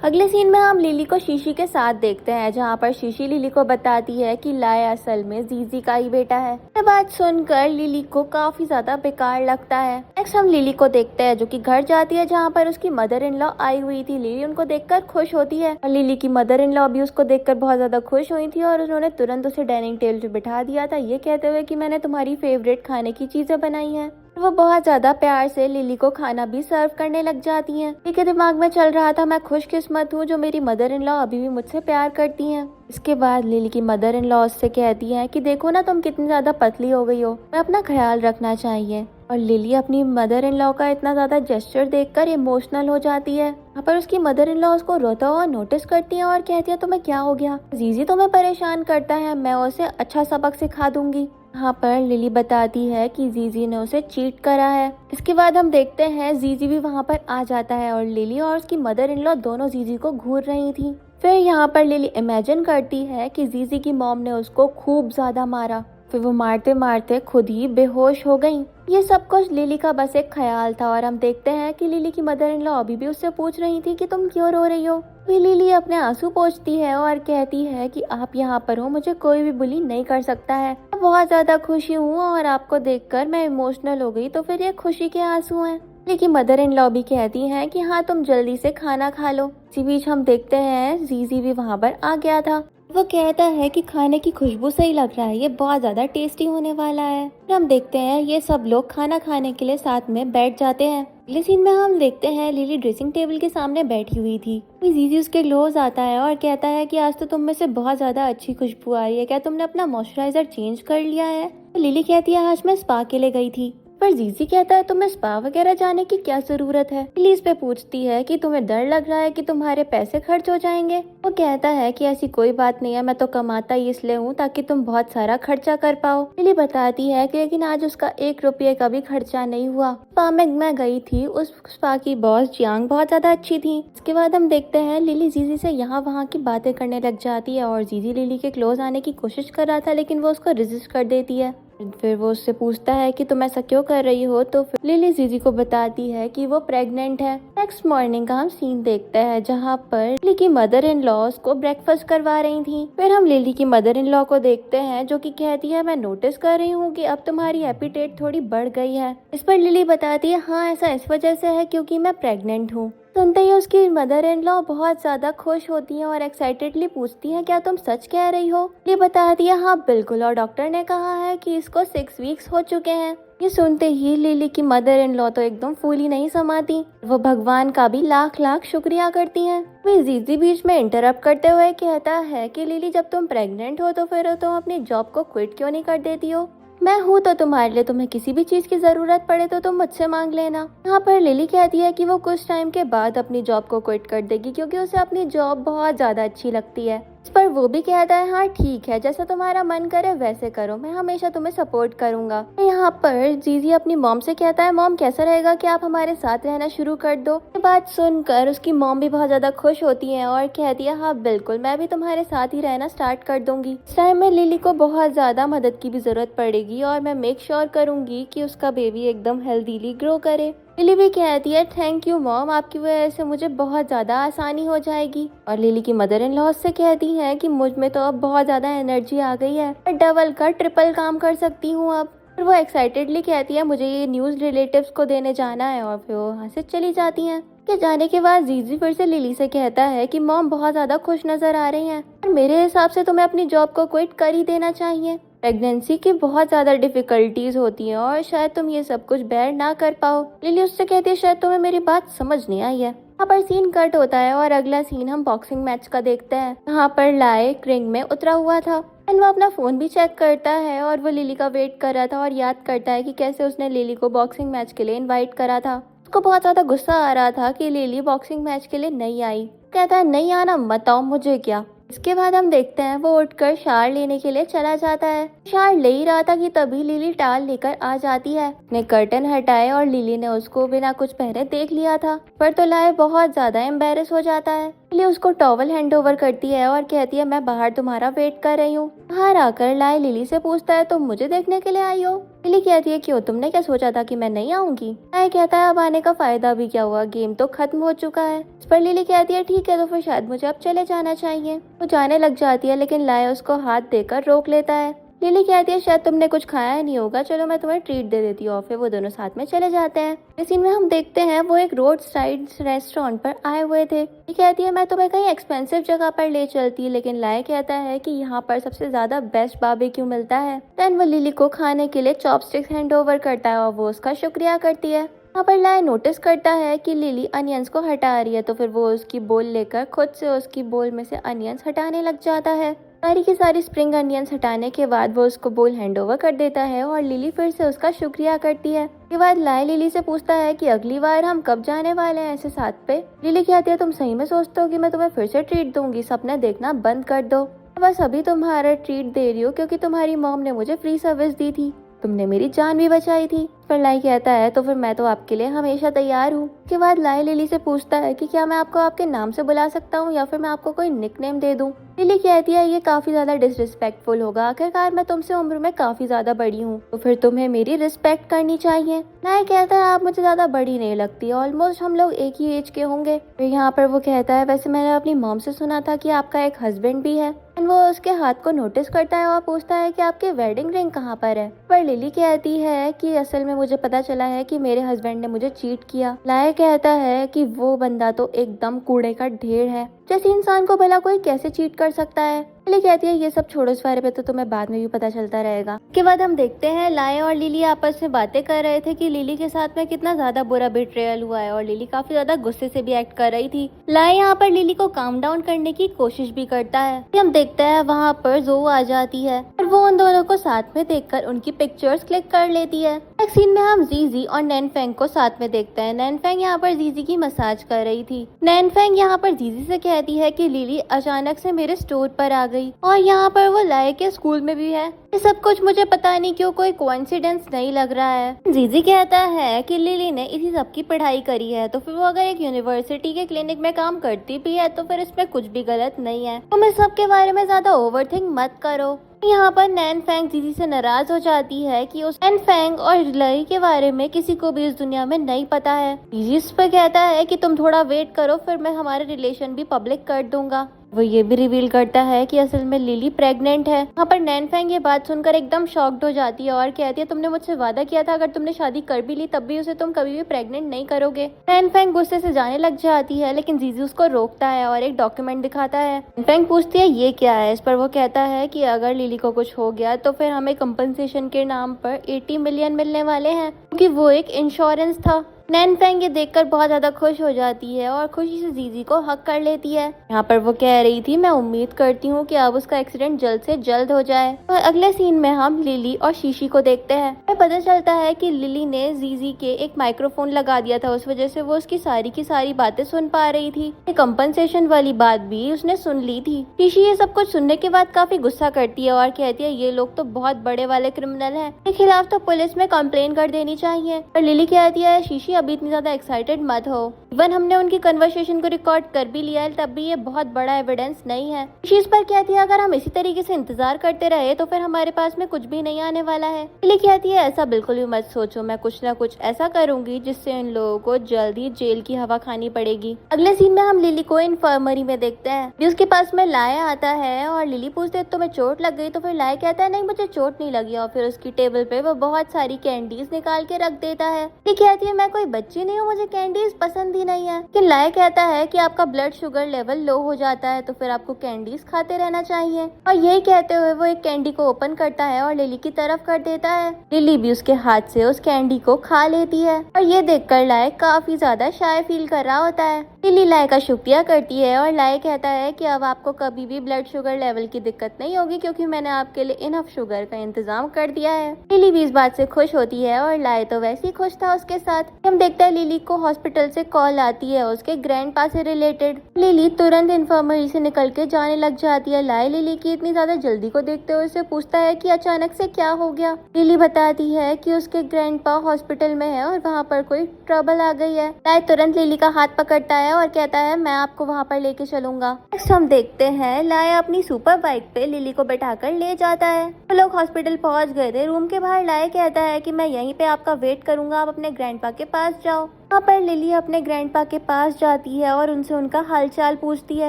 अगले सीन में हम लिली को शीशी के साथ देखते हैं जहाँ पर शीशी लिली को बताती है कि लाय असल में जीजी का ही बेटा है। ये बात सुनकर लिली को काफी ज्यादा बेकार लगता है। नेक्स्ट हम लिली को देखते हैं जो कि घर जाती है जहाँ पर उसकी मदर इन लॉ आई हुई थी। लिली उनको देखकर खुश होती है और लिली की मदर इन लॉ भी उसको देखकर बहुत ज्यादा खुश हुई थी और उन्होंने तुरंत उसे डाइनिंग टेबल पे बिठा दिया था, ये कहते हुए कि मैंने तुम्हारी फेवरेट खाने की चीजें बनाई हैं। वो बहुत ज्यादा प्यार से लिली को खाना भी सर्व करने लग जाती हैं। लिली के दिमाग में चल रहा था मैं खुशकिस्मत हूँ जो मेरी मदर इन लॉ अभी भी मुझसे प्यार करती हैं। इसके बाद लिली की मदर इन लॉ उससे कहती है कि देखो ना तुम कितनी ज्यादा पतली हो गई हो, मैं अपना ख्याल रखना चाहिए। और लिली अपनी मदर इन लॉ का इतना ज्यादा जेस्चर देखकर इमोशनल हो जाती है। यहाँ पर उसकी मदर इन लॉ उसको रोता हुआ नोटिस करती है और कहती है तुम्हें क्या हो गया, जीजी तुम्हें परेशान करता है, मैं उसे अच्छा सबक सिखा दूंगी। यहाँ पर लिली बताती है कि जीजी ने उसे चीट करा है। इसके बाद हम देखते हैं जीजी भी वहाँ पर आ जाता है और लिली और उसकी मदर इन लॉ दोनों जीजी को घूर रही थी। फिर यहाँ पर लिली इमेजिन करती है कि जीजी की मॉम ने उसको खूब ज्यादा मारा, फिर वो मारते मारते खुद ही बेहोश हो गई। ये सब कुछ लिली का बस एक ख्याल था और हम देखते हैं कि लिली की मदर इन लॉ अभी भी उससे पूछ रही थी कि तुम क्यों रो रही हो। फिर लिली अपने आंसू पोंछती है और कहती है कि आप यहाँ पर हो, मुझे कोई भी बुली नहीं कर सकता है। मैं बहुत ज्यादा खुशी हूँ और आपको देखकर मैं इमोशनल हो गई, तो फिर ये खुशी के आंसू हैं। लेकिन मदर इन लॉ भी कहती हैं कि हाँ तुम जल्दी से खाना खा लो। इसी बीच हम देखते हैं जीजी भी वहाँ पर आ गया था। वो कहता है कि खाने की खुशबू सही लग रहा है, ये बहुत ज्यादा टेस्टी होने वाला है। फिर हम देखते हैं ये सब लोग खाना खाने के लिए साथ में बैठ जाते हैं। अगले सीन में हम देखते हैं लिली ड्रेसिंग टेबल के सामने बैठी हुई थी। जीजी उसके क्लोज आता है और कहता है कि आज तो तुम में से बहुत ज्यादा अच्छी खुशबू आ रही है, क्या तुमने अपना मॉइस्चराइजर चेंज कर लिया है? तो लिली कहती है आज मैं स्पा के लिए गई थी। पर जीजी कहता है तुम्हें स्पा वगैरह जाने की क्या जरूरत है। लिली इस पे पूछती है कि तुम्हें डर लग रहा है कि तुम्हारे पैसे खर्च हो जाएंगे। वो कहता है कि ऐसी कोई बात नहीं है, मैं तो कमाता ही इसलिए हूँ ताकि तुम बहुत सारा खर्चा कर पाओ। लिली बताती है कि लेकिन आज उसका 1 रुपये का भी खर्चा नहीं हुआ। स्पा में मैं गई थी, उस स्पा की बॉस जियांग बहुत ज्यादा अच्छी थी। इसके बाद हम देखते हैं लिली जीजी से यहाँ वहाँ की बातें करने लग जाती है और जीजी लिली के क्लोज आने की कोशिश कर रहा था लेकिन वो उसको रेजिस्ट कर देती है। फिर वो उससे पूछता है कि तुम ऐसा क्यों कर रही हो, तो फिर लिली जीजी को बताती है कि वो प्रेग्नेंट है। नेक्स्ट मॉर्निंग का हम सीन देखते हैं जहाँ पर लिली की मदर इन लॉ को ब्रेकफास्ट करवा रही थी। फिर हम लिली की मदर इन लॉ को देखते हैं जो कि कहती है मैं नोटिस कर रही हूँ कि अब तुम्हारी एपिटेट थोड़ी बढ़ गई है। इस पर लिली बताती है हाँ ऐसा इस वजह से है क्योंकि मैं प्रेग्नेंट हूँ। सुनते ही उसकी मदर इन लॉ बहुत ज्यादा खुश होती हैं और एक्साइटेडली पूछती हैं क्या तुम सच कह रही हो? ये बताती है हाँ बिल्कुल, और डॉक्टर ने कहा है कि इसको 6 वीक्स हो चुके हैं। ये सुनते ही लिली की मदर इन लॉ तो एकदम फूली नहीं समाती, वो भगवान का भी लाख लाख शुक्रिया करती हैं। वे जीजी बीच में इंटरप्ट करते हुए कहता है कि लिली जब तुम प्रेग्नेंट हो तो फिर तुम अपनी जॉब को क्विट क्यों नहीं कर देती हो? मैं हूँ तो तुम्हारे लिए, तुम्हें किसी भी चीज की जरूरत पड़े तो तुम मुझसे मांग लेना। यहाँ पर लिली कहती है कि वो कुछ टाइम के बाद अपनी जॉब को क्विट कर देगी क्योंकि उसे अपनी जॉब बहुत ज्यादा अच्छी लगती है। इस पर वो भी कहता है हाँ ठीक है, जैसा तुम्हारा मन करे वैसे करो, मैं हमेशा तुम्हें सपोर्ट करूंगा। यहाँ पर जीजी अपनी मॉम से कहता है मॉम कैसा रहेगा कि आप हमारे साथ रहना शुरू कर दो। ये बात सुनकर उसकी मॉम भी बहुत ज्यादा खुश होती है और कहती है हाँ बिल्कुल, मैं भी तुम्हारे साथ ही रहना स्टार्ट कर दूंगी। इस टाइम में लिली को बहुत ज्यादा मदद की भी जरूरत पड़ेगी और मैं मेक श्योर करूंगी कि उसका बेबी एकदम हेल्दीली ग्रो करे। लिली भी कहती है थैंक यू मॉम, आपकी वजह से मुझे बहुत ज्यादा आसानी हो जाएगी। और लिली की मदर इन लॉ से कहती है कि मुझ में तो अब बहुत ज्यादा एनर्जी आ गई है, मैं डबल का ट्रिपल काम कर सकती हूँ अब। फिर वो एक्साइटेडली कहती है मुझे ये न्यूज रिलेटिव्स को देने जाना है और फिर वो वहाँ से चली जाती हैं। के जाने के बाद जीजी फिर से लिली से कहता है कि मॉम बहुत ज्यादा खुश नजर आ रही हैं और मेरे हिसाब से तुम्हें अपनी जॉब को क्विट कर ही देना चाहिए। प्रेगनेंसी की बहुत ज्यादा डिफिकल्टीज होती हैं और शायद तुम ये सब कुछ बेयर ना कर पाओ। लिली उससे कहती है शायद तुम्हें मेरी बात समझ नहीं आई है। यहाँ पर सीन कट होता है और अगला सीन हम बॉक्सिंग मैच का देखते हैं। यहाँ पर लाए रिंग में उतरा हुआ था एंड वो अपना फोन भी चेक करता है और वो लिली का वेट कर रहा था और याद करता है कि कैसे उसने लिली को बॉक्सिंग मैच के लिए इनवाइट करा था। उसको बहुत ज्यादा गुस्सा आ रहा था कि लिली बॉक्सिंग मैच के लिए नहीं आई। कहता है नहीं आना मत आओ, मुझे क्या। इसके बाद हम देखते हैं वो उठकर शार लेने के लिए चला जाता है। शार ले ही रहा था कि तभी लिली टाल लेकर आ जाती है। ने कर्टन हटाए और लिली ने उसको बिना कुछ पहने देख लिया था, पर तो लाए बहुत ज्यादा एम्बेरस हो जाता है। लिली उसको टॉवल हैंड ओवर करती है और कहती है मैं बाहर तुम्हारा वेट कर रही हूँ। बाहर आकर लाए लिली से पूछता है तुम मुझे देखने के लिए आई हो? लिली कहती है क्यों, तुमने क्या सोचा था कि मैं नहीं आऊंगी? लाए कहता है अब आने का फायदा भी क्या हुआ, गेम तो खत्म हो चुका है। इस पर लिली कहती है ठीक है तो फिर शायद मुझे अब चले जाना चाहिए। वो जाने लग जाती है लेकिन लाए उसको हाथ देकर रोक लेता है। लिली कहती है शायद तुमने कुछ खाया ही नहीं होगा, चलो मैं तुम्हें ट्रीट दे देती हूँ। और फिर वो दोनों साथ में चले जाते हैं। इस सीन में हम देखते हैं वो एक रोड साइड रेस्टोरेंट पर आए हुए थे। ये कहती है मैं तुम्हें कहीं एक्सपेंसिव जगह पर ले चलती, लेकिन लाए कहता है कि यहाँ पर सबसे ज्यादा बेस्ट बारबेक्यू मिलता है। देन वो लिली को खाने के लिए चॉपस्टिक्स हैंड ओवर करता है और वो उसका शुक्रिया करती है। यहाँ पर लाए नोटिस करता है कि लिली अनियंस को हटा रही है, तो फिर वो उसकी बोल लेकर खुद से उसकी बोल में से अनियंस हटाने लग जाता है। सारी की सारी स्प्रिंग अनियंस हटाने के बाद वो उसको बोल हैंड ओवर कर देता है और लिली फिर से उसका शुक्रिया करती है। के बाद लाए लिली से पूछता है कि अगली बार हम कब जाने वाले हैं ऐसे साथ पे। लिली कहती है तुम सही में सोचते हो कि मैं तुम्हें फिर से ट्रीट दूंगी, सपने देखना बंद कर दो। बस अभी तुम्हारा ट्रीट दे रही हूँ क्योंकि तुम्हारी मॉम ने मुझे फ्री सर्विस दी थी, तुमने मेरी जान भी बचाई थी। पर लाई कहता है तो फिर मैं तो आपके लिए हमेशा तैयार हूँ। के बाद लाई लिली से पूछता है कि क्या मैं आपको आपके नाम से बुला सकता हूँ या फिर मैं आपको कोई निकनेम दे दूँ। लिली कहती है ये काफी ज्यादा डिसरिस्पेक्टफुल होगा, आखिरकार मैं तुमसे उम्र में काफी ज्यादा बड़ी हूँ, तो फिर तुम्हें मेरी रिस्पेक्ट करनी चाहिए। लाई कहता है आप मुझे ज्यादा बड़ी नहीं लगती, ऑलमोस्ट हम लोग एक ही एज के होंगे। फिर यहाँ पर वो कहता है वैसे मैंने अपनी मॉम से सुना था कि आपका एक हस्बैंड भी है। वो उसके हाथ को नोटिस करता है और पूछता है कि आपकी वेडिंग रिंग कहाँ पर है। पर लिली कहती है कि असल में मुझे पता चला है कि मेरे हस्बैंड ने मुझे चीट किया। लाई कहता है कि वो बंदा तो एकदम कूड़े का ढेर है, जैसे इंसान को भला कोई कैसे चीट कर सकता है। लिली कहती है ये सब छोड़ो, इस बारे में तो तुम्हें बाद में भी पता चलता रहेगा। के बाद हम देखते हैं लाई और लिली आपस में बातें कर रहे थे कि लिली के साथ में कितना ज्यादा बुरा बिट्रेयल हुआ है और लिली काफी ज्यादा गुस्से से भी एक्ट कर रही थी। लाई यहाँ पर लिली को काम डाउन करने की कोशिश भी करता है। हम देखते हैं वहाँ पर जो आ जाती है और वो उन दोनों को साथ में देखकर उनकी पिक्चर्स क्लिक कर लेती है। एक सीन में हम जीजी और नैनफेंग को साथ में देखते हैं। नैनफेंग यहाँ पर जीजी की मसाज कर रही थी। नैनफेंग यहाँ पर जीजी से कहती है कि लिली अचानक से मेरे स्टोर पर आ गई और यहाँ पर वो लाई के स्कूल में भी है। ये सब कुछ मुझे पता नहीं क्यों कोई कोइंसिडेंस नहीं लग रहा है। जीजी कहता है कि लिली ने इसी सब की पढ़ाई करी है, तो फिर वो अगर एक यूनिवर्सिटी के क्लिनिक में काम करती भी है तो फिर इसमें कुछ भी गलत नहीं है। तुम इस सब के बारे में ज्यादा ओवरथिंक मत करो। यहाँ पर नैनफेंग जीजी से नाराज हो जाती है कि उस नैनफेंग और लाई के बारे में किसी को भी इस दुनिया में नहीं पता है। जीजी इस पर कहता है कि तुम थोड़ा वेट करो, फिर मैं हमारे रिलेशन भी पब्लिक कर दूंगा। वो ये भी रिवील करता है कि असल में लिली प्रेग्नेंट है। वहाँ पर नैनफेंग ये बात सुनकर एकदम शॉक्ड हो जाती है और कहती है तुमने मुझसे वादा किया था अगर तुमने शादी कर भी ली तब भी उसे तुम कभी भी प्रेग्नेंट नहीं करोगे। नैनफेंग गुस्से से जाने लग जाती है लेकिन जीजी उसको रोकता है और एक डॉक्यूमेंट दिखाता है। नैनफेंग पूछती है ये क्या है। इस पर वो कहता है कि अगर लिली को कुछ हो गया तो फिर हमें कंपनसेशन के नाम पर 80 मिलियन मिलने वाले हैं, क्योंकि वो एक इंश्योरेंस था। नैनफेंग ये देखकर बहुत ज्यादा खुश हो जाती है और खुशी से जीजी को हक कर लेती है। यहाँ पर वो कह रही थी मैं उम्मीद करती हूँ कि अब उसका एक्सीडेंट जल्द से जल्द हो जाए। और अगले सीन में हम लिली और शीशी को देखते हैं। हमें पता चलता है कि लिली ने जीजी के एक माइक्रोफोन लगा दिया था, उस वजह से वो उसकी सारी की सारी बातें सुन पा रही थी। कंपनसेशन वाली बात भी उसने सुन ली थी। शीशी ये सब कुछ सुनने के बाद काफी गुस्सा करती है और कहती है ये लोग तो बहुत बड़े वाले क्रिमिनल हैं, इनके खिलाफ तो पुलिस में कंप्लेन कर देनी चाहिए। और लिली कहती है शीशी अभी इतनी ज्यादा एक्साइटेड मत हो, इवन हमने उनकी कन्वर्सेशन को रिकॉर्ड कर भी लिया है, तब भी ये बहुत बड़ा एविडेंस नहीं है। शीश पर कहती है अगर हम इसी तरीके से इंतजार करते रहे तो फिर हमारे पास में कुछ भी नहीं आने वाला है। लिली कहती है ऐसा बिल्कुल भी मत सोचो, मैं कुछ ना कुछ ऐसा करूंगी जिससे इन लोगों को जल्दी जेल की हवा खानी पड़ेगी। अगले सीन में हम लिली को इन्फर्मरी में देखते हैं। उसके पास में लाया आता है और लिली पूछते है तुम्हें चोट लग गई, तो फिर लाया कहता है नहीं मुझे चोट नहीं लगी और फिर उसकी टेबल पे वो बहुत सारी कैंडीज निकाल के रख देता है। ये कहती है मैं कोई बच्ची नहीं हूँ, मुझे कैंडीज पसंद ही नहीं है। लेकिन लाया कहता है कि आपका ब्लड शुगर लेवल लो हो जाता है तो फिर आपको कैंडीज खाते रहना चाहिए। और यही कहते हुए वो एक कैंडी को ओपन करता है और लिली की तरफ कर देता है। लिली भी उसके हाथ से उस कैंडी को खा लेती है और ये देखकर लाया काफी ज्यादा शाय फील कर रहा होता है। लिली लाया का शुक्रिया करती है और लाया कहता है कि अब आपको कभी भी ब्लड शुगर लेवल की दिक्कत नहीं होगी क्योंकि मैंने आपके लिए इनफ शुगर का इंतजाम कर दिया है। लिली भी इस बात से खुश होती है और लाया तो वैसे ही खुश था उसके साथ। हम देखते हैं लिली को हॉस्पिटल से कॉल आती है उसके ग्रैंडपा से रिलेटेड। लिली तुरंत इन्फर्मरी से निकल के जाने लग जाती है। लाया लिली की इतनी ज्यादा जल्दी को देखते हुए उससे पूछता है कि अचानक से क्या हो गया। लिली बताती है कि उसके ग्रैंडपा हॉस्पिटल में है और वहाँ पर कोई ट्रबल आ गई है। लाया तुरंत लिली का हाथ पकड़ता है और कहता है मैं आपको वहाँ पर लेके चलूंगा। नेक्स्ट हम देखते हैं लाया अपनी सुपर बाइक पे लिली को बैठाकर ले जाता है। वो लोग हॉस्पिटल पहुँच गए थे। रूम के बाहर लाया कहता है कि मैं यहीं पे आपका वेट करूंगा, आप अपने ग्रैंडपा के पास जाओ। वहाँ पर लिली अपने ग्रैंडपा के पास जाती है और उनसे उनका हालचाल पूछती है।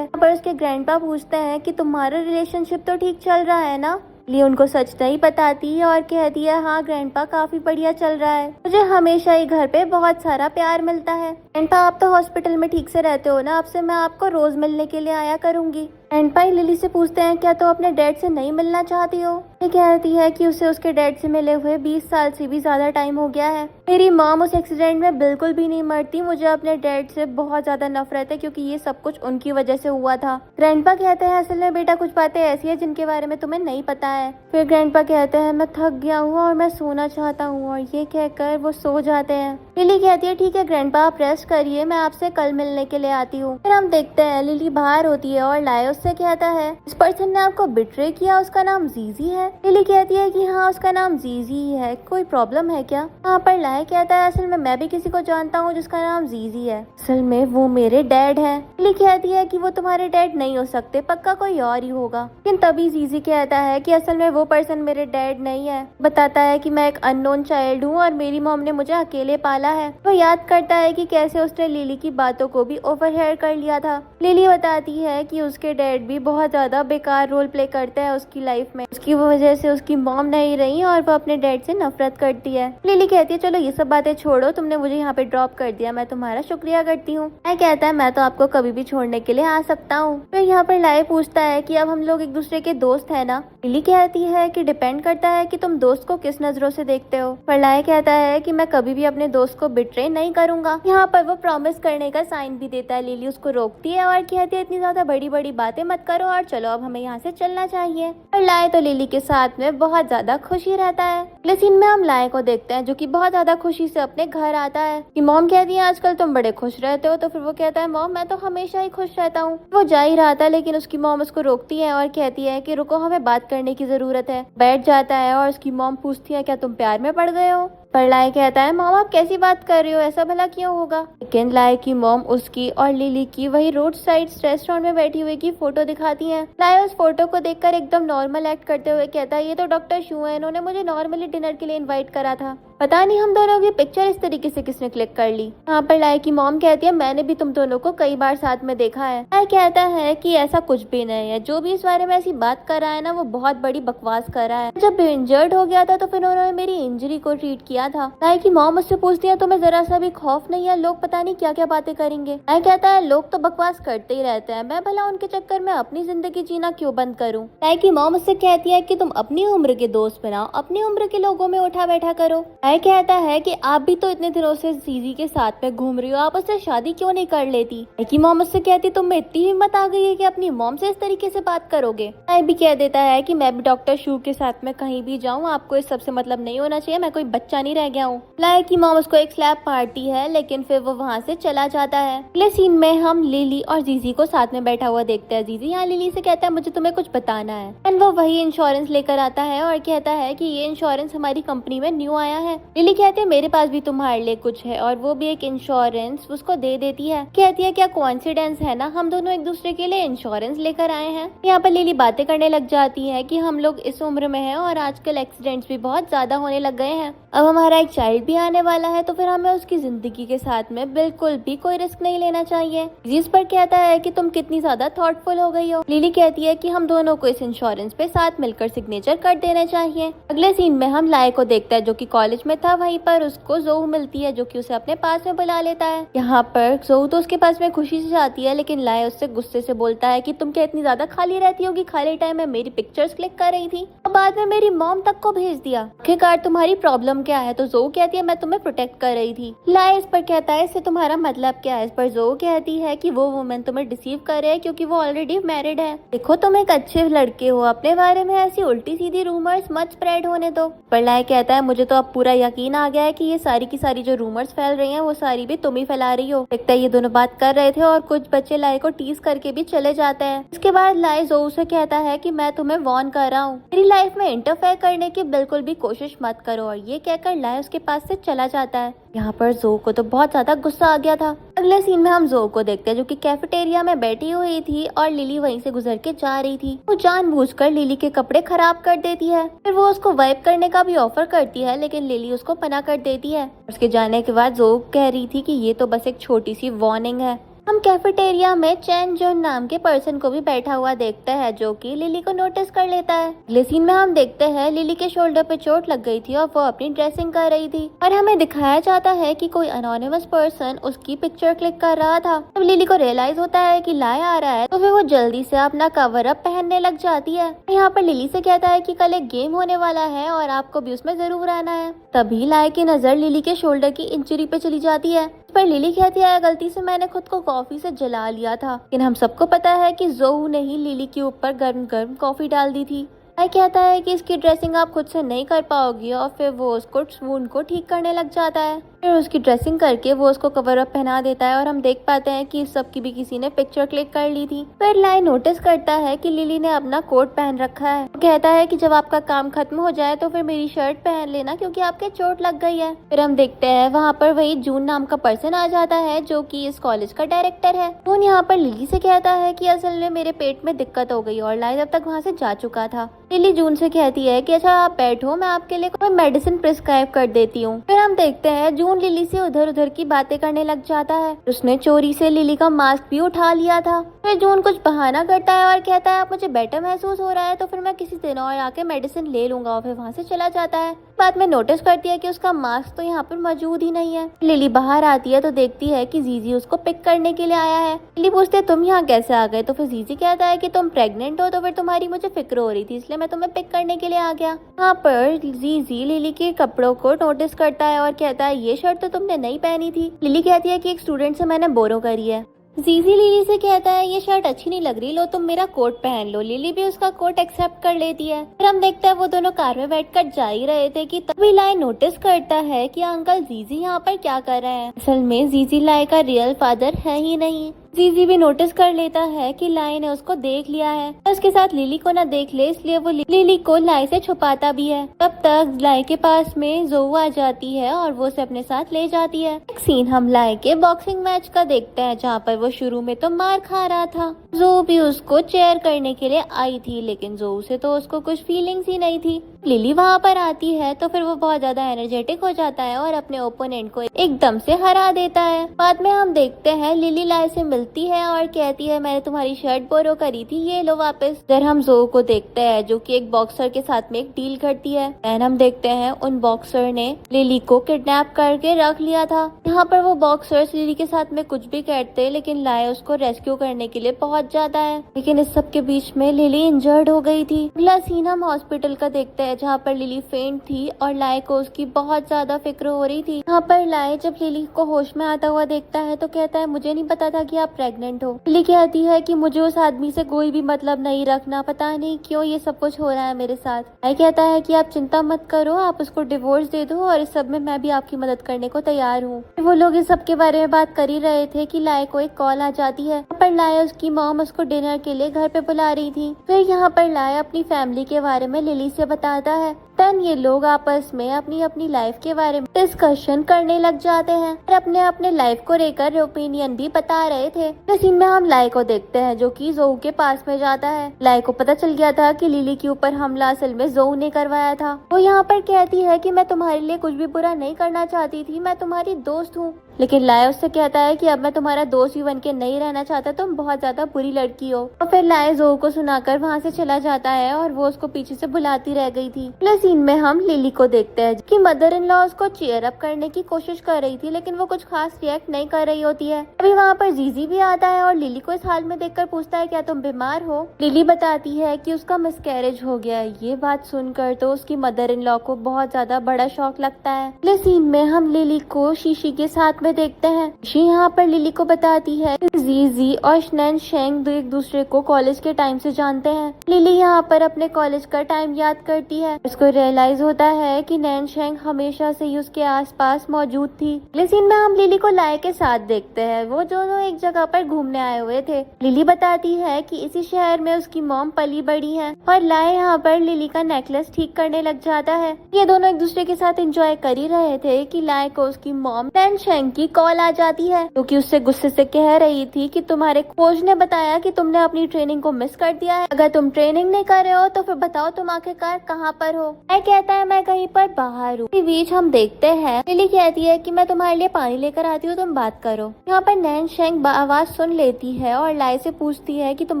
वहाँ पर उसके ग्रैंडपा पूछते हैं कि तुम्हारा रिलेशनशिप तो ठीक चल रहा है ना। लिली उनको सच नहीं बताती है और कहती है हाँ ग्रैंडपा काफी बढ़िया चल रहा है, मुझे हमेशा ही घर पे बहुत सारा प्यार मिलता है। ग्रैंडपा आप तो हॉस्पिटल में ठीक से रहते हो ना, अब से मैं आपको रोज मिलने के लिए आया करूंगी। ग्रैंडपा लिली से पूछते हैं क्या तो अपने डैड से नहीं मिलना चाहती हो। ये कहती है कि उसे उसके डैड से मिले हुए 20 साल से भी ज्यादा टाइम हो गया है। मेरी मॉम उस एक्सीडेंट में बिल्कुल भी नहीं मरती। मुझे अपने डैड से बहुत ज्यादा नफरत है क्योंकि ये सब कुछ उनकी वजह से हुआ था। ग्रैंडपा कहते हैं असल में बेटा कुछ बातें ऐसी है जिनके बारे में तुम्हें नहीं पता है। फिर ग्रैंडपा कहते हैं मैं थक गया हूँ और मैं सोना चाहता हूँ, और ये कहकर वो सो जाते हैं। लिली कहती है ठीक है ग्रैंडपा आप रेस्ट करिए, मैं आपसे कल मिलने के लिए आती हूँ। फिर हम देखते हैं लिली बाहर होती है और लाए उससे कहता है इस पर्सन ने आपको बिट्रे किया, उसका नाम जीजी है। लिली कहती है कि हाँ उसका नाम जीजी ही है, कोई प्रॉब्लम है क्या? वहाँ पर लाए कहता है असल में मैं भी किसी को जानता हूँ जिसका नाम जीजी है, असल में वो मेरे डैड है। लिली कहती है कि वो तुम्हारे डैड नहीं हो सकते, पक्का कोई और ही होगा। लेकिन तभी जीजी कहता है कि असल में वो पर्सन मेरे डैड नहीं है। बताता है कि मैं एक अननोन चाइल्ड हूँ और मेरी मॉम ने मुझे अकेले पाला है। वो याद करता है कि कैसे उसने लिली की बातों को भी ओवरहेयर कर लिया था। लिली बताती है कि उसके डैड भी बहुत ज्यादा बेकार रोल प्ले करते हैं उसकी लाइफ में, उसकी वजह से उसकी मॉम नहीं रही और वो अपने डैड से नफरत करती है। लिली कहती है चलो ये सब बातें छोड़ो, तुमने मुझे यहाँ पे ड्रॉप कर दिया, मैं तुम्हारा शुक्रिया करती हूँ। मैं कहता है मैं तो आपको कभी भी छोड़ने के लिए आ सकता हूँ। फिर यहाँ पर लाई पूछता है कि अब हम लोग एक दूसरे के दोस्त है ना? लिली कहती है कि डिपेंड करता है कि तुम दोस्त को किस नजरों से देखते हो। पर लाई कहता है कि मैं कभी भी अपने दोस्त को बिट्रे नहीं करूंगा। यहाँ पर वो प्रॉमिस करने का साइन भी देता है। लिली उसको रोकती है और कहती है इतनी ज्यादा बड़ी बड़ी बातें मत करो और चलो अब हमें यहाँ से चलना चाहिए। और लाए तो लिली के साथ में बहुत ज्यादा खुशी रहता है। अगले सीन में हम लाए को देखते हैं जो कि बहुत ज्यादा खुशी से अपने घर आता है कि मॉम कहती है आजकल तुम बड़े खुश रहते हो। तो फिर वो कहता है मॉम मैं तो हमेशा ही खुश रहता हूँ। वो जा ही रहा था लेकिन उसकी मॉम उसको रोकती है और कहती है कि रुको हमें बात करने की जरूरत है। बैठ जाता है और उसकी मॉम पूछती है क्या तुम प्यार में पड़ गए हो? पर लाए कहता है मॉम आप कैसी बात कर रही हो, ऐसा भला क्यों होगा? लेकिन लाए की मॉम उसकी और लिली की वही रोड साइड रेस्टोरेंट में बैठी हुई की फोटो दिखाती है। लाए उस फोटो को देखकर एकदम नॉर्मल एक्ट करते हुए कहता है ये तो डॉक्टर शू है, इन्होंने मुझे नॉर्मली डिनर के लिए इन्वाइट करा था, पता नहीं हम दोनों की पिक्चर इस तरीके से किसने क्लिक कर ली। यहाँ पर लाए की मॉम कहती है मैंने भी तुम दोनों को कई बार साथ में देखा है। लाए कहता है कि ऐसा कुछ भी नहीं है, जो भी इस बारे में ऐसी बात कर रहा है ना वो बहुत बड़ी बकवास कर रहा है। जब इंजर्ड हो गया था तो फिर उन्होंने मेरी इंजरी को ट्रीट किया था। लाए की मॉम उससे पूछती है तुम्हें जरा सा भी खौफ नहीं है, लोग पता नहीं क्या क्या बातें करेंगे? लाए कहता है लोग तो बकवास करते ही रहते हैं, मैं भला उनके चक्कर में अपनी जिंदगी जीना क्यों बंद करूँ? लाए की मॉम उससे कहती है कि तुम अपनी उम्र के दोस्त बनाओ, अपनी उम्र के लोगों में उठा बैठा करो। लाए कहता है कि आप भी तो इतने दिनों से जीजी के साथ में घूम रही हो, आप उससे शादी क्यों नहीं कर लेती? की मॉम उससे कहती तुम में इतनी हिम्मत आ गई है कि अपनी मॉम से इस तरीके से बात करोगे? लाए भी कह देता है कि मैं भी डॉक्टर शू के साथ में कहीं भी जाऊँ, आपको इस सबसे मतलब नहीं होना चाहिए, मैं कोई बच्चा नहीं रह गया हूँ। लाए की मॉम उसको एक स्लैप मारती है लेकिन फिर वो वहाँ से चला जाता है। अगले सीन में हम लिली और जीजी को साथ में बैठा हुआ देखते हैं। जीजी यहाँ लिली से कहता है मुझे तुम्हें कुछ बताना है, एंड वो वही इंश्योरेंस लेकर आता है और कहता है कि ये इंश्योरेंस हमारी कंपनी में न्यू आया है। लिली कहती है मेरे पास भी तुम्हारे लिए कुछ है, और वो भी एक इंश्योरेंस उसको दे देती है। कहती है क्या कोइंसिडेंस है ना, हम दोनों एक दूसरे के लिए इंश्योरेंस लेकर आए हैं। यहाँ पर लिली बातें करने लग जाती है कि हम लोग इस उम्र में हैं और आजकल एक्सीडेंट्स भी बहुत ज्यादा होने लग गए हैं, अब हमारा एक चाइल्ड भी आने वाला है तो फिर हमें उसकी जिंदगी के साथ में बिल्कुल भी कोई रिस्क नहीं लेना चाहिए। जिस पर कहता है कि तुम कितनी ज्यादा थॉटफुल हो गई हो। लिली कहती है कि हम दोनों को इस इंश्योरेंस पे साथ मिलकर सिग्नेचर कर देने चाहिए। अगले सीन में हम लाए को देखते हैं जो कि कॉलेज में था, वहीं पर उसको जोहू मिलती है जो कि उसे अपने पास में बुला लेता है। यहाँ पर जोहू तो उसके पास में खुशी से जाती है लेकिन लाए उससे गुस्से से बोलता है कि तुम क्या इतनी ज्यादा खाली रहती होगी, खाली टाइम में मेरी पिक्चर्स क्लिक कर रही थी और बाद में मेरी मॉम तक को भेज दिया, आखिरकार तुम्हारी प्रॉब्लम क्या है? तो जोहू कहती है मैं तुम्हें प्रोटेक्ट कर रही थी। लाए इस पर कहता है इससे तुम्हारा मतलब क्या है? इस पर जोहू कहती है कि वो वुमन तुम्हें डिसीव कर रहे हैं क्योंकि वो ऑलरेडी मैरिड है। देखो तुम एक अच्छे लड़के हो, अपने बारे में ऐसी उल्टी सीधी रूमर्स मत स्प्रेड होने दो। पर लाए कहता है मुझे तो अब पूरा यकीन आ गया है कि ये सारी की सारी जो रूमर्स फैल रही हैं वो सारी भी तुम ही फैला रही हो। लगता है ये दोनों बात कर रहे थे और कुछ बच्चे लाए को टीज करके भी चले जाते हैं। इसके बाद लाए जोहू से कहता है कि मैं तुम्हें वार्न कर रहा हूँ, मेरी लाइफ में इंटरफेयर करने की बिल्कुल भी कोशिश मत करो, और ये कहकर लाए उसके पास से चला जाता है। यहाँ पर जोहू को तो बहुत ज्यादा गुस्सा आ गया था। अगले सीन में हम जोहू को देखते हैं जो कि कैफेटेरिया में बैठी हुई थी और लिली वहीं से गुजर के जा रही थी। वो जानबूझकर लिली के कपड़े खराब कर देती है, फिर वो उसको वाइप करने का भी ऑफर करती है लेकिन लिली उसको मना कर देती है। उसके जाने के बाद जोहू कह रही थी कि ये तो बस एक छोटी सी वार्निंग है, हम कैफेटेरिया में चैन जोन नाम के पर्सन को भी बैठा हुआ देखते हैं, जो कि लिली को नोटिस कर लेता है। अगले सीन में हम देखते हैं लिली के शोल्डर पे चोट लग गई थी और वो अपनी ड्रेसिंग कर रही थी और हमें दिखाया जाता है कि कोई अनोनिमस पर्सन उसकी पिक्चर क्लिक कर रहा था। जब लिली को रियलाइज होता है कि लाय आ रहा है तो फिर वो जल्दी से अपना कवर अप पहनने लग जाती है। यहाँ पर लिली से कहता है कि कल एक गेम होने वाला है और आपको भी उसमें जरूर आना है। तभी लाय की नजर लिली के शोल्डर की इंजरी पे चली जाती है। पर लिली कहती है गलती से मैंने खुद को कॉफी से जला लिया था, लेकिन हम सबको पता है कि जोऊ ने ही लिली के ऊपर गर्म गर्म कॉफी डाल दी थी। लाय कहता है कि इसकी ड्रेसिंग आप खुद से नहीं कर पाओगी और फिर वो उसको वुंड को ठीक करने लग जाता है। फिर उसकी ड्रेसिंग करके वो उसको कवर अप पहना देता है और हम देख पाते हैं कि इस सब की भी किसी ने पिक्चर क्लिक कर ली थी। फिर लाय नोटिस करता है कि लिली ने अपना कोट पहन रखा है। वो कहता है कि जब आपका काम खत्म हो जाए तो फिर मेरी शर्ट पहन लेना क्योंकि आपके चोट लग गई है। फिर हम देखते हैं वहाँ पर वही जून नाम का पर्सन आ जाता है जो कि इस कॉलेज का डायरेक्टर है। जून यहाँ पर लिली से कहता है कि असल में मेरे पेट में दिक्कत हो गई और लाय जब तक वहाँ से जा चुका था। लिली जून से कहती है कि अच्छा आप बैठो, मैं आपके लिए कोई मेडिसिन प्रिस्क्राइब कर देती हूँ। फिर हम देखते हैं जून लिली से उधर उधर की बातें करने लग जाता है। उसने चोरी से लिली का मास्क भी उठा लिया था। फिर जून कुछ बहाना करता है और कहता है आप मुझे बेटर महसूस हो रहा है तो फिर मैं किसी दिन और आके मेडिसिन ले लूंगा और फिर वहाँ से चला जाता है। बाद में नोटिस करती है कि उसका मास्क तो यहाँ पर मौजूद ही नहीं है। लिली बाहर आती है तो देखती है कि जीजी उसको पिक करने के लिए आया है। लिली पूछती है तुम यहाँ कैसे आ गए, तो फिर जीजी कहता है कि तुम प्रेग्नेंट हो तो फिर तुम्हारी मुझे फिक्र हो रही थी इसलिए मैं तुम्हें पिक करने के लिए आ गया। यहाँ पर जीजी लिली के कपड़ों को नोटिस करता है और कहता है ये शर्ट तो तुमने नहीं पहनी थी। लिली कहती है कि एक स्टूडेंट से मैंने बोरो करी है। जीजी लिली से कहता है ये शर्ट अच्छी नहीं लग रही, लो तुम मेरा कोट पहन लो। लिली भी उसका कोट एक्सेप्ट कर लेती है। फिर हम देखते हैं वो दोनों कार में बैठकर जा ही रहे थे कि तभी लाय नोटिस करता है कि अंकल जीजी यहाँ पर क्या कर रहे हैं। असल में जीजी लाय का रियल फादर है ही नहीं। जीजी भी नोटिस कर लेता है कि लाय ने उसको देख लिया है, उसके साथ लिली को ना देख ले इसलिए वो लिली को लाय से छुपाता भी है। तब तक लाय के पास में जोऊ आ जाती है और वो उसे अपने साथ ले जाती है। एक सीन हम लाय के बॉक्सिंग मैच का देखते हैं जहाँ पर वो शुरू में तो मार खा रहा था। जोऊ भी उसको चेयर करने के लिए आई थी लेकिन जोऊ से तो उसको कुछ फीलिंग्स ही नहीं थी। लिली वहाँ पर आती है तो फिर वो बहुत ज्यादा एनर्जेटिक हो जाता है और अपने ओपोनेंट को एकदम से हरा देता है। बाद में हम देखते हैं लिली लाय से मिलती है और कहती है मैंने तुम्हारी शर्ट बोरो करी थी, ये लो वापस। फिर हम जोऊ को देखते हैं जो कि एक बॉक्सर के साथ में एक डील करती है। एंड हम देखते हैं उन बॉक्सर ने लिली को किडनैप करके रख लिया था। यहाँ पर वो बॉक्सर्स लिली के साथ में कुछ भी कहते लेकिन लाय उसको रेस्क्यू करने के लिए पहुंच जाता है। लेकिन इस सब के बीच में लिली इंजर्ड हो गई थी। अगला सीन हम हॉस्पिटल का देखते हैं जहाँ पर लिली फेंट थी और लाय को उसकी बहुत ज्यादा फिक्र हो रही थी। यहाँ पर लाय जब लिली को होश में आता हुआ देखता है तो कहता है मुझे नहीं पता था कि आप प्रेग्नेंट हो। लिली कहती है कि मुझे उस आदमी से कोई भी मतलब नहीं रखना, पता नहीं क्यों ये सब कुछ हो रहा है मेरे साथ। लाय कहता है कि आप चिंता मत करो, आप उसको डिवोर्स दे दो और इस सब में मैं भी आपकी मदद करने को तैयार हूँ। वो लोग इस सब के बारे में बात कर ही रहे थे कि लाय को एक कॉल आ जाती है। पर लाय उसकी मॉम उसको डिनर के लिए घर पे बुला रही थी। फिर यहाँ पर लाय अपनी फैमिली के बारे में लिली से बताता है। तन ये लोग आपस में अपनी अपनी लाइफ के बारे में डिस्कशन करने लग जाते हैं और अपने अपने लाइफ को लेकर ओपिनियन भी बता रहे थे। इस सीन में हम लाय को देखते हैं जो कि जोऊ के पास में जाता है। लाय को पता चल गया था कि लिली के ऊपर हमला असल में जोऊ ने करवाया था। वो यहाँ पर कहती है कि मैं तुम्हारे लिए कुछ भी बुरा नहीं करना चाहती थी, मैं तुम्हारी दोस्त हूँ। लेकिन लाय उससे कहता है कि अब मैं तुम्हारा दोस्त भी बन के नहीं रहना चाहता, तुम बहुत ज्यादा बुरी लड़की हो। और फिर लाय जोऊ को सुनाकर वहाँ से चला जाता है और वो उसको पीछे से बुलाती रह गई थी। अगले सीन में हम लिली को देखते हैं कि मदर इन लॉ उसको चीयर अप करने की कोशिश कर रही थी लेकिन वो कुछ खास रिएक्ट नहीं कर रही होती है। अभी वहाँ पर जीजी भी आता है और लिली को इस हाल में देखकर पूछता है क्या तुम बीमार हो। लिली बताती है कि उसका मिसकैरेज हो गया है। ये बात सुनकर तो उसकी मदर इन लॉ को बहुत ज्यादा बड़ा शॉक लगता है। अगले सीन में हम लिली को शीशी के साथ में देखते हैं। शी यहाँ पर लिली को बताती है कि जीजी और नैन शेंग एक दूसरे को कॉलेज के टाइम से जानते हैं। लिली यहाँ पर अपने कॉलेज का टाइम याद करती है। उसको रियलाइज होता है कि नैन शेंग हमेशा से ही उसके आसपास मौजूद थी। अगले सीन में हम लिली को लाय के साथ देखते हैं। वो दोनों एक जगह पर घूमने आए हुए थे। लिली बताती है कि इसी शहर में उसकी मॉम पली बड़ी है और लाय यहाँ पर लिली का नेकलेस ठीक करने लग जाता है। ये दोनों एक दूसरे के साथ एंजॉय कर ही रहे थे कि लाय को उसकी मॉम नैन शेंग की कॉल आ जाती है क्योंकि उससे गुस्से से कह रही थी थी कि तुम्हारे कोच ने बताया कि तुमने अपनी ट्रेनिंग को मिस कर दिया है। अगर तुम ट्रेनिंग नहीं कर रहे हो तो फिर बताओ तुम आखिरकार कहाँ पर हो। मैं कहता है मैं कहीं पर बाहर हूँ। इस बीच हम देखते हैं लिली कहती है कि मैं तुम्हारे लिए पानी लेकर आती हूँ, तुम बात करो। यहाँ पर नैन शेंग आवाज सुन लेती है और लाई से पूछती है कि तुम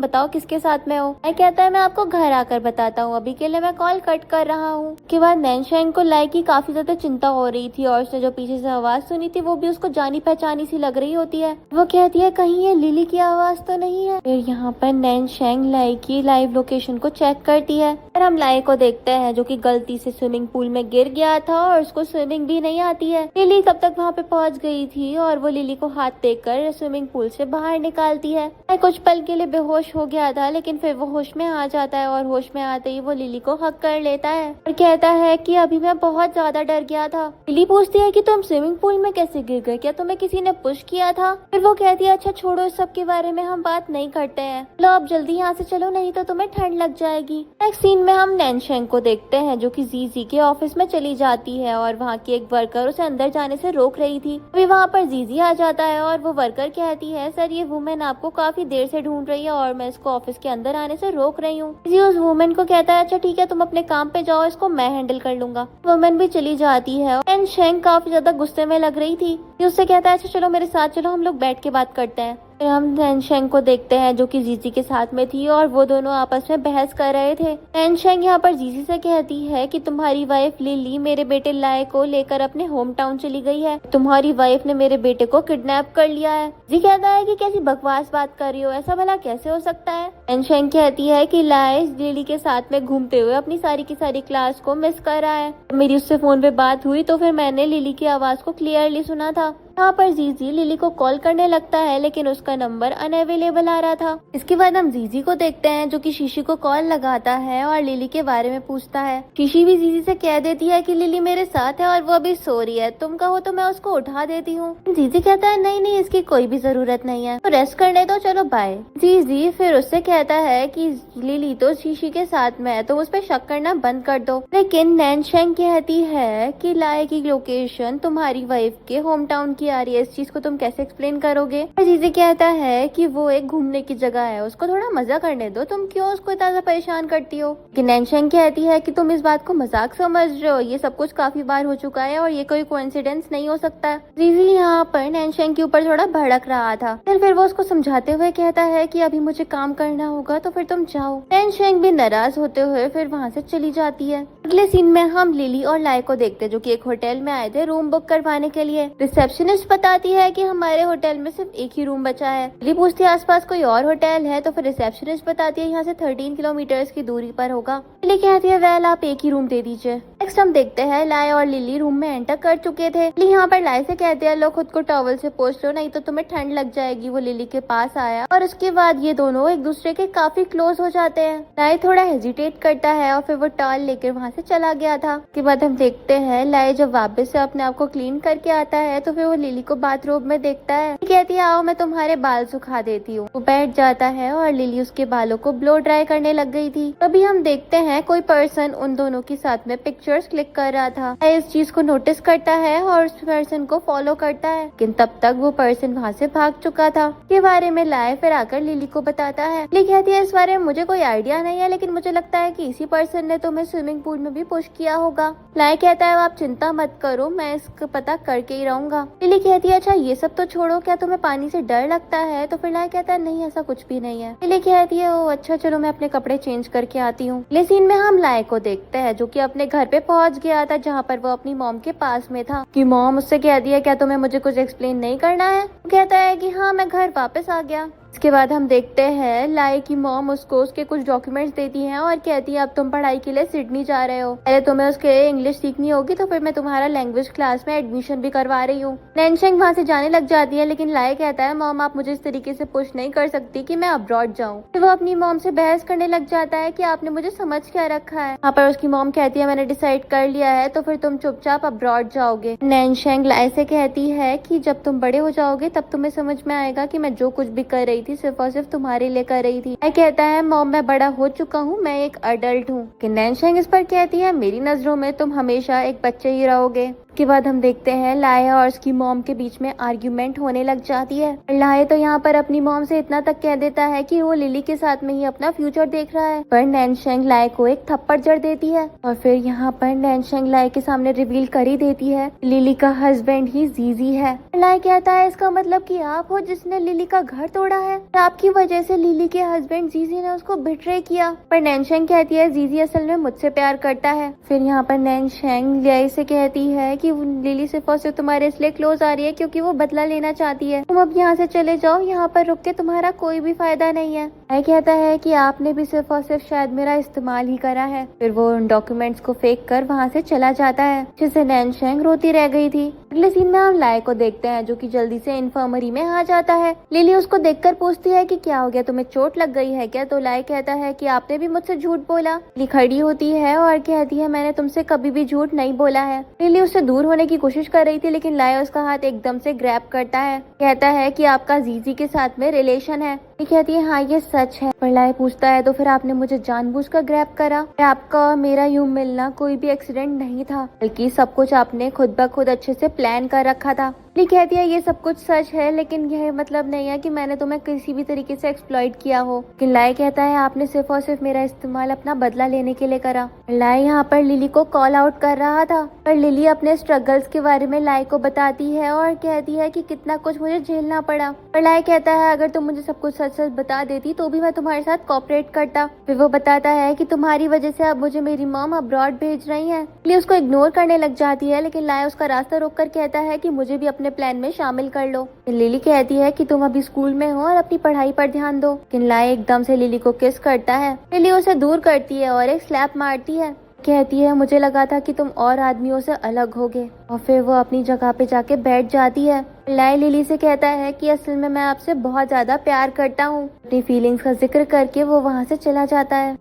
बताओ किसके साथ में हो। मैं कहता है मैं आपको घर आकर बताता हूँ, अभी के लिए मैं कॉल कट कर रहा हूँ। उसके बाद नैन शेंग को लाई की काफी ज्यादा चिंता हो रही थी और उसने जो पीछे से आवाज सुनी थी वो भी उसको जानी पहचानी सी लग रही होती है। वो कहती है कहीं ये लिली की आवाज तो नहीं है। फिर यहाँ पर नैन शेंग लाई की लाइव लोकेशन को चेक करती है और हम लाई को देखते हैं जो कि गलती से स्विमिंग पूल में गिर गया था और उसको स्विमिंग भी नहीं आती है। लिली तब तक वहाँ पे पहुँच गई थी और वो लिली को हाथ देकर स्विमिंग पूल से बाहर निकालती है। मैं कुछ पल के लिए बेहोश हो गया था लेकिन फिर वो होश में आ जाता है और होश में आते ही वो लिली को हक कर लेता है और कहता है कि अभी मैं बहुत ज्यादा डर गया था। लिली पूछती है कि तुम स्विमिंग पूल में कैसे गिर गए, क्या तुम्हें किसी ने पुश किया था? फिर वो कहती है अच्छा छोड़ो, इस सब के बारे में हम बात नहीं करते हैं, चलो अब जल्दी यहाँ से चलो नहीं तो तुम्हें ठंड लग जाएगी। नेक्स्ट सीन में हम नैन शेंग को देखते हैं जो कि जीजी के ऑफिस में चली जाती है और वहाँ की एक वर्कर उसे अंदर जाने से रोक रही थी। अभी वहाँ पर जीजी आ जाता है और वो वर्कर कहती है सर ये वुमेन आपको काफी देर से ढूंढ रही है और मैं इसको ऑफिस के अंदर आने से रोक रही हूँ। जीजी उस वुमेन को कहता है अच्छा ठीक है तुम अपने काम पे जाओ, इसको मैं हैंडल कर लूंगा। वुमेन भी चली जाती है। नैन शेंग काफी ज्यादा गुस्से में लग रही थी। उससे कहता है अच्छा चलो मेरे साथ चलो, हम लोग बैठ के बात करते हैं। फिर हम नैन शेंग को देखते हैं जो कि जीजी के साथ में थी और वो दोनों आपस में बहस कर रहे थे। नैन शेंग यहाँ पर जीजी से कहती है कि तुम्हारी वाइफ लिली मेरे बेटे लाए को लेकर अपने होम टाउन चली गई है, तुम्हारी वाइफ ने मेरे बेटे को किडनैप कर लिया है। जी कहता है कि कैसी बकवास बात कर रही हो, ऐसा भला कैसे हो सकता है। नैन शेंग कहती है कि लाए लिली के साथ में घूमते हुए अपनी सारी की सारी क्लास को मिस कर रहा है। मेरी उससे फोन पे बात हुई तो फिर मैंने लिली की आवाज को क्लियरली सुना था। यहाँ पर जीजी लिली को कॉल करने लगता है लेकिन उसका नंबर अनअवेलेबल आ रहा था। इसके बाद हम जीजी को देखते हैं जो कि शीशी को कॉल लगाता है और लिली के बारे में पूछता है। शीशी भी जीजी से कह देती है कि लिली मेरे साथ है और वो अभी सो रही है, तुम कहो तो मैं उसको उठा देती हूँ। जीजी कहता है नहीं नहीं इसकी कोई भी जरूरत नहीं है, तो रेस्ट करने दो, चलो बाय। जीजी फिर उससे कहता है कि लिली तो शीशी के साथ में है तो उस पर शक करना बंद कर दो। लेकिन नैन शेंग कहती है कि लाए की लोकेशन तुम्हारी वाइफ के होम टाउन की आ रही है, इस चीज को तुम कैसे एक्सप्लेन करोगे। जीजी कहता है कि वो एक घूमने की जगह है, उसको थोड़ा मजा करने दो, तुम क्यों उसको इतना परेशान करती हो। नैन शेंग कहती है कि तुम इस बात को मजाक समझ रहे हो, ये सब कुछ काफी बार हो चुका है और ये कोई कोइंसिडेंस नहीं हो सकता। जीजी यहाँ पर नैन शेंग के ऊपर थोड़ा भड़क रहा था। फिर वो उसको समझाते हुए कहता है कि अभी मुझे काम करना होगा तो फिर तुम जाओ। नैन शेंग भी नाराज होते हुए फिर वहाँ से चली जाती है। अगले सीन में हम लिली और लाए को देखते हैं जो कि एक होटल में आए थे रूम बुक करवाने के लिए। रिसेप्शनिस्ट बताती है कि हमारे होटल में सिर्फ एक ही रूम बचा है। लिली पूछती है आसपास कोई और होटल है तो फिर रिसेप्शनिस्ट बताती है यहाँ से 13 किलोमीटर की दूरी पर होगा। लिली कहती है वेल आप एक ही रूम दे दीजिए। नेक्स्ट हम देखते हैं लाए और लिली रूम में एंटर कर चुके थे। लिली यहाँ पर लाए से कहते हैं लो खुद को टॉवल से पोंछ लो नहीं तो तुम्हें ठंड लग जाएगी। वो लिली के पास आया और उसके बाद ये दोनों एक दूसरे के काफी क्लोज हो जाते हैं। लाए थोड़ा हेजिटेट करता है और फिर वो टॉवल लेकर वहाँ से चला गया था। उसके बाद हम देखते हैं लाए जब वापस से अपने आप को क्लीन करके आता है तो फिर वो लिली को बाथरूम में देखता है। कहती है आओ मैं तुम्हारे बाल सुखा देती हूँ। वो बैठ जाता है और लिली उसके बालों को ब्लो ड्राई करने लग गई थी। तभी हम देखते हैं कोई पर्सन उन दोनों के साथ में पिक्चर्स क्लिक कर रहा था। इस चीज को नोटिस करता है और उस पर्सन को फॉलो करता है लेकिन तब तक वो पर्सन वहाँ से भाग चुका था। के बारे में लाए फिर आकर लिली को बताता है। लिली कहती है इस बारे में मुझे कोई आइडिया नहीं है लेकिन मुझे लगता है कि इसी पर्सन ने तुम्हें स्विमिंग पूल में भी पुश किया होगा। लाए कहता है आप चिंता मत करो, मैं इसका पता करके ही रहूंगा। लिली कहती है अच्छा ये सब तो छोड़ो, क्या तुम्हें पानी से डर लगता है? तो फिर लाए कहता है नहीं ऐसा कुछ भी नहीं है। लिली कहती है ओ अच्छा चलो मैं अपने कपड़े चेंज करके आती हूँ। अगले सीन में हम लाए को देखते हैं जो कि अपने घर पे पहुंच गया था जहाँ पर वो अपनी मॉम के पास में था। कि मॉम उससे कहती है क्या तुम्हें मुझे कुछ एक्सप्लेन नहीं करना है? कहता है कि हाँ मैं घर वापस आ गया। इसके बाद हम देखते हैं लाई की मॉम उसको उसके कुछ डॉक्यूमेंट्स देती हैं और कहती है अब तुम पढ़ाई के लिए सिडनी जा रहे हो, पहले तुम्हें उसके इंग्लिश सीखनी होगी तो फिर मैं तुम्हारा लैंग्वेज क्लास में एडमिशन भी करवा रही हूँ। नैन शेंग वहाँ से जाने लग जाती है लेकिन लाई कहता है मॉम आप मुझे इस तरीके से पुश नहीं कर सकती कि मैं अब्रॉड जाऊँ। फिर वो अपनी मॉम से बहस करने लग जाता है कि आपने मुझे समझ क्या रखा है। यहाँ पर उसकी मॉम कहती है मैंने डिसाइड कर लिया है तो फिर तुम चुपचाप अब्रॉड जाओगे। नैन शेंग लाई से कहती है कि जब तुम बड़े हो जाओगे तब तुम्हें समझ में आएगा कि मैं जो कुछ भी कर रही थी सिर्फ और सिर्फ तुम्हारे लिए कर रही थी। मैं कहता है मॉम मैं बड़ा हो चुका हूँ, मैं एक अडल्ट हूँ। नैन शेंग इस पर कहती है मेरी नजरों में तुम हमेशा एक बच्चे ही रहोगे। इसके बाद हम देखते हैं लाया और उसकी मॉम के बीच में आर्ग्यूमेंट होने लग जाती है। लाया तो यहाँ पर अपनी मॉम से इतना तक कह देता है कि वो लिली के साथ में ही अपना फ्यूचर देख रहा है, पर नैनशेंग लाया को एक थप्पड़ जड़ देती है और फिर यहाँ पर नैनशेंग लाया के सामने रिवील कर ही देती है लिली का हस्बैंड ही जीजी है। लाया कहता है इसका मतलब कि आप हो जिसने लिली का घर तोड़ा है, आपकी वजह से लिली के हस्बैंड जीजी ने उसको बिट्रे किया। पर नैनशेंग कहती है जीजी असल में मुझसे प्यार करता है। फिर यहाँ पर नैनशेंग लाया से कहती है कि लिली सिर्फ और सिर्फ तुम्हारे इसलिए क्लोज आ रही है क्योंकि वो बदला लेना चाहती है, तुम अब यहाँ से चले जाओ, यहाँ पर रुक के तुम्हारा कोई भी फायदा नहीं है। लाया कहता है कि आपने भी सिर्फ और सिर्फ शायद मेरा इस्तेमाल ही करा है। फिर वो उन डॉक्यूमेंट्स को फेंक कर वहाँ से चला जाता है, जिससे नैनशेंग रोती रह गई थी। अगले सीन में हम लाया को देखते हैं जो कि जल्दी से इन्फर्मरी में आ जाता है। लिली उसको देखकर पूछती है कि क्या हो गया, तुम्हें चोट लग गई है क्या? तो लाया कहता है कि आपने भी मुझसे झूठ बोला। लिली खड़ी होती है और कहती है मैंने तुमसे कभी भी झूठ नहीं बोला है। लिली उससे दूर होने की कोशिश कर रही थी लेकिन लाया उसका हाथ एकदम से ग्रैब करता है, कहता है कि आपका जीजी के साथ में रिलेशन है। ये कहती है हाँ ये सच है। पर लाया पूछता है तो फिर आपने मुझे जानबूझकर ग्रैब करा? आपका और मेरा यूं मिलना कोई भी एक्सीडेंट नहीं था, बल्कि सब कुछ आपने खुद ब खुद अच्छे से प्लान कर रखा था। लिली कहती है ये सब कुछ सच है लेकिन यह मतलब नहीं है कि मैंने तुम्हें किसी भी तरीके से एक्सप्लॉइट किया हो। लेकिन लाया कहता है आपने सिर्फ और सिर्फ मेरा इस्तेमाल अपना बदला लेने के लिए करा। लाया यहाँ पर लिली को कॉल आउट कर रहा था, पर लिली अपने स्ट्रगल्स के बारे में लाया को बताती है और कहती है कि कितना कुछ मुझे झेलना पड़ा। पर लाया कहता है अगर तुम मुझे सब कुछ सच सच बता देती तो भी मैं तुम्हारे साथ कोऑपरेट करता। फिर वो बताता है कि तुम्हारी वजह से अब मुझे मेरी मॉम अब्रॉड भेज रही है। लिली उसको इग्नोर करने लग जाती है लेकिन लाया उसका रास्ता रोककर कहता है कि मुझे भी अपने प्लान में शामिल कर लो। लिली कहती है कि तुम अभी स्कूल में हो और अपनी पढ़ाई पर ध्यान दो। लेकिन लाया एकदम से लिली को किस करता है। लिली उसे दूर करती है और एक स्लैप मारती है, कहती है मुझे लगा था कि तुम और आदमियों से अलग होगे, और फिर वो अपनी जगह पे जाके बैठ जाती है। लाया लिली से कहता है कि असल में मैं आपसे बहुत ज्यादा प्यार करता हूँ। अपनी फीलिंग्स का जिक्र करके वो वहाँ से चला जाता है।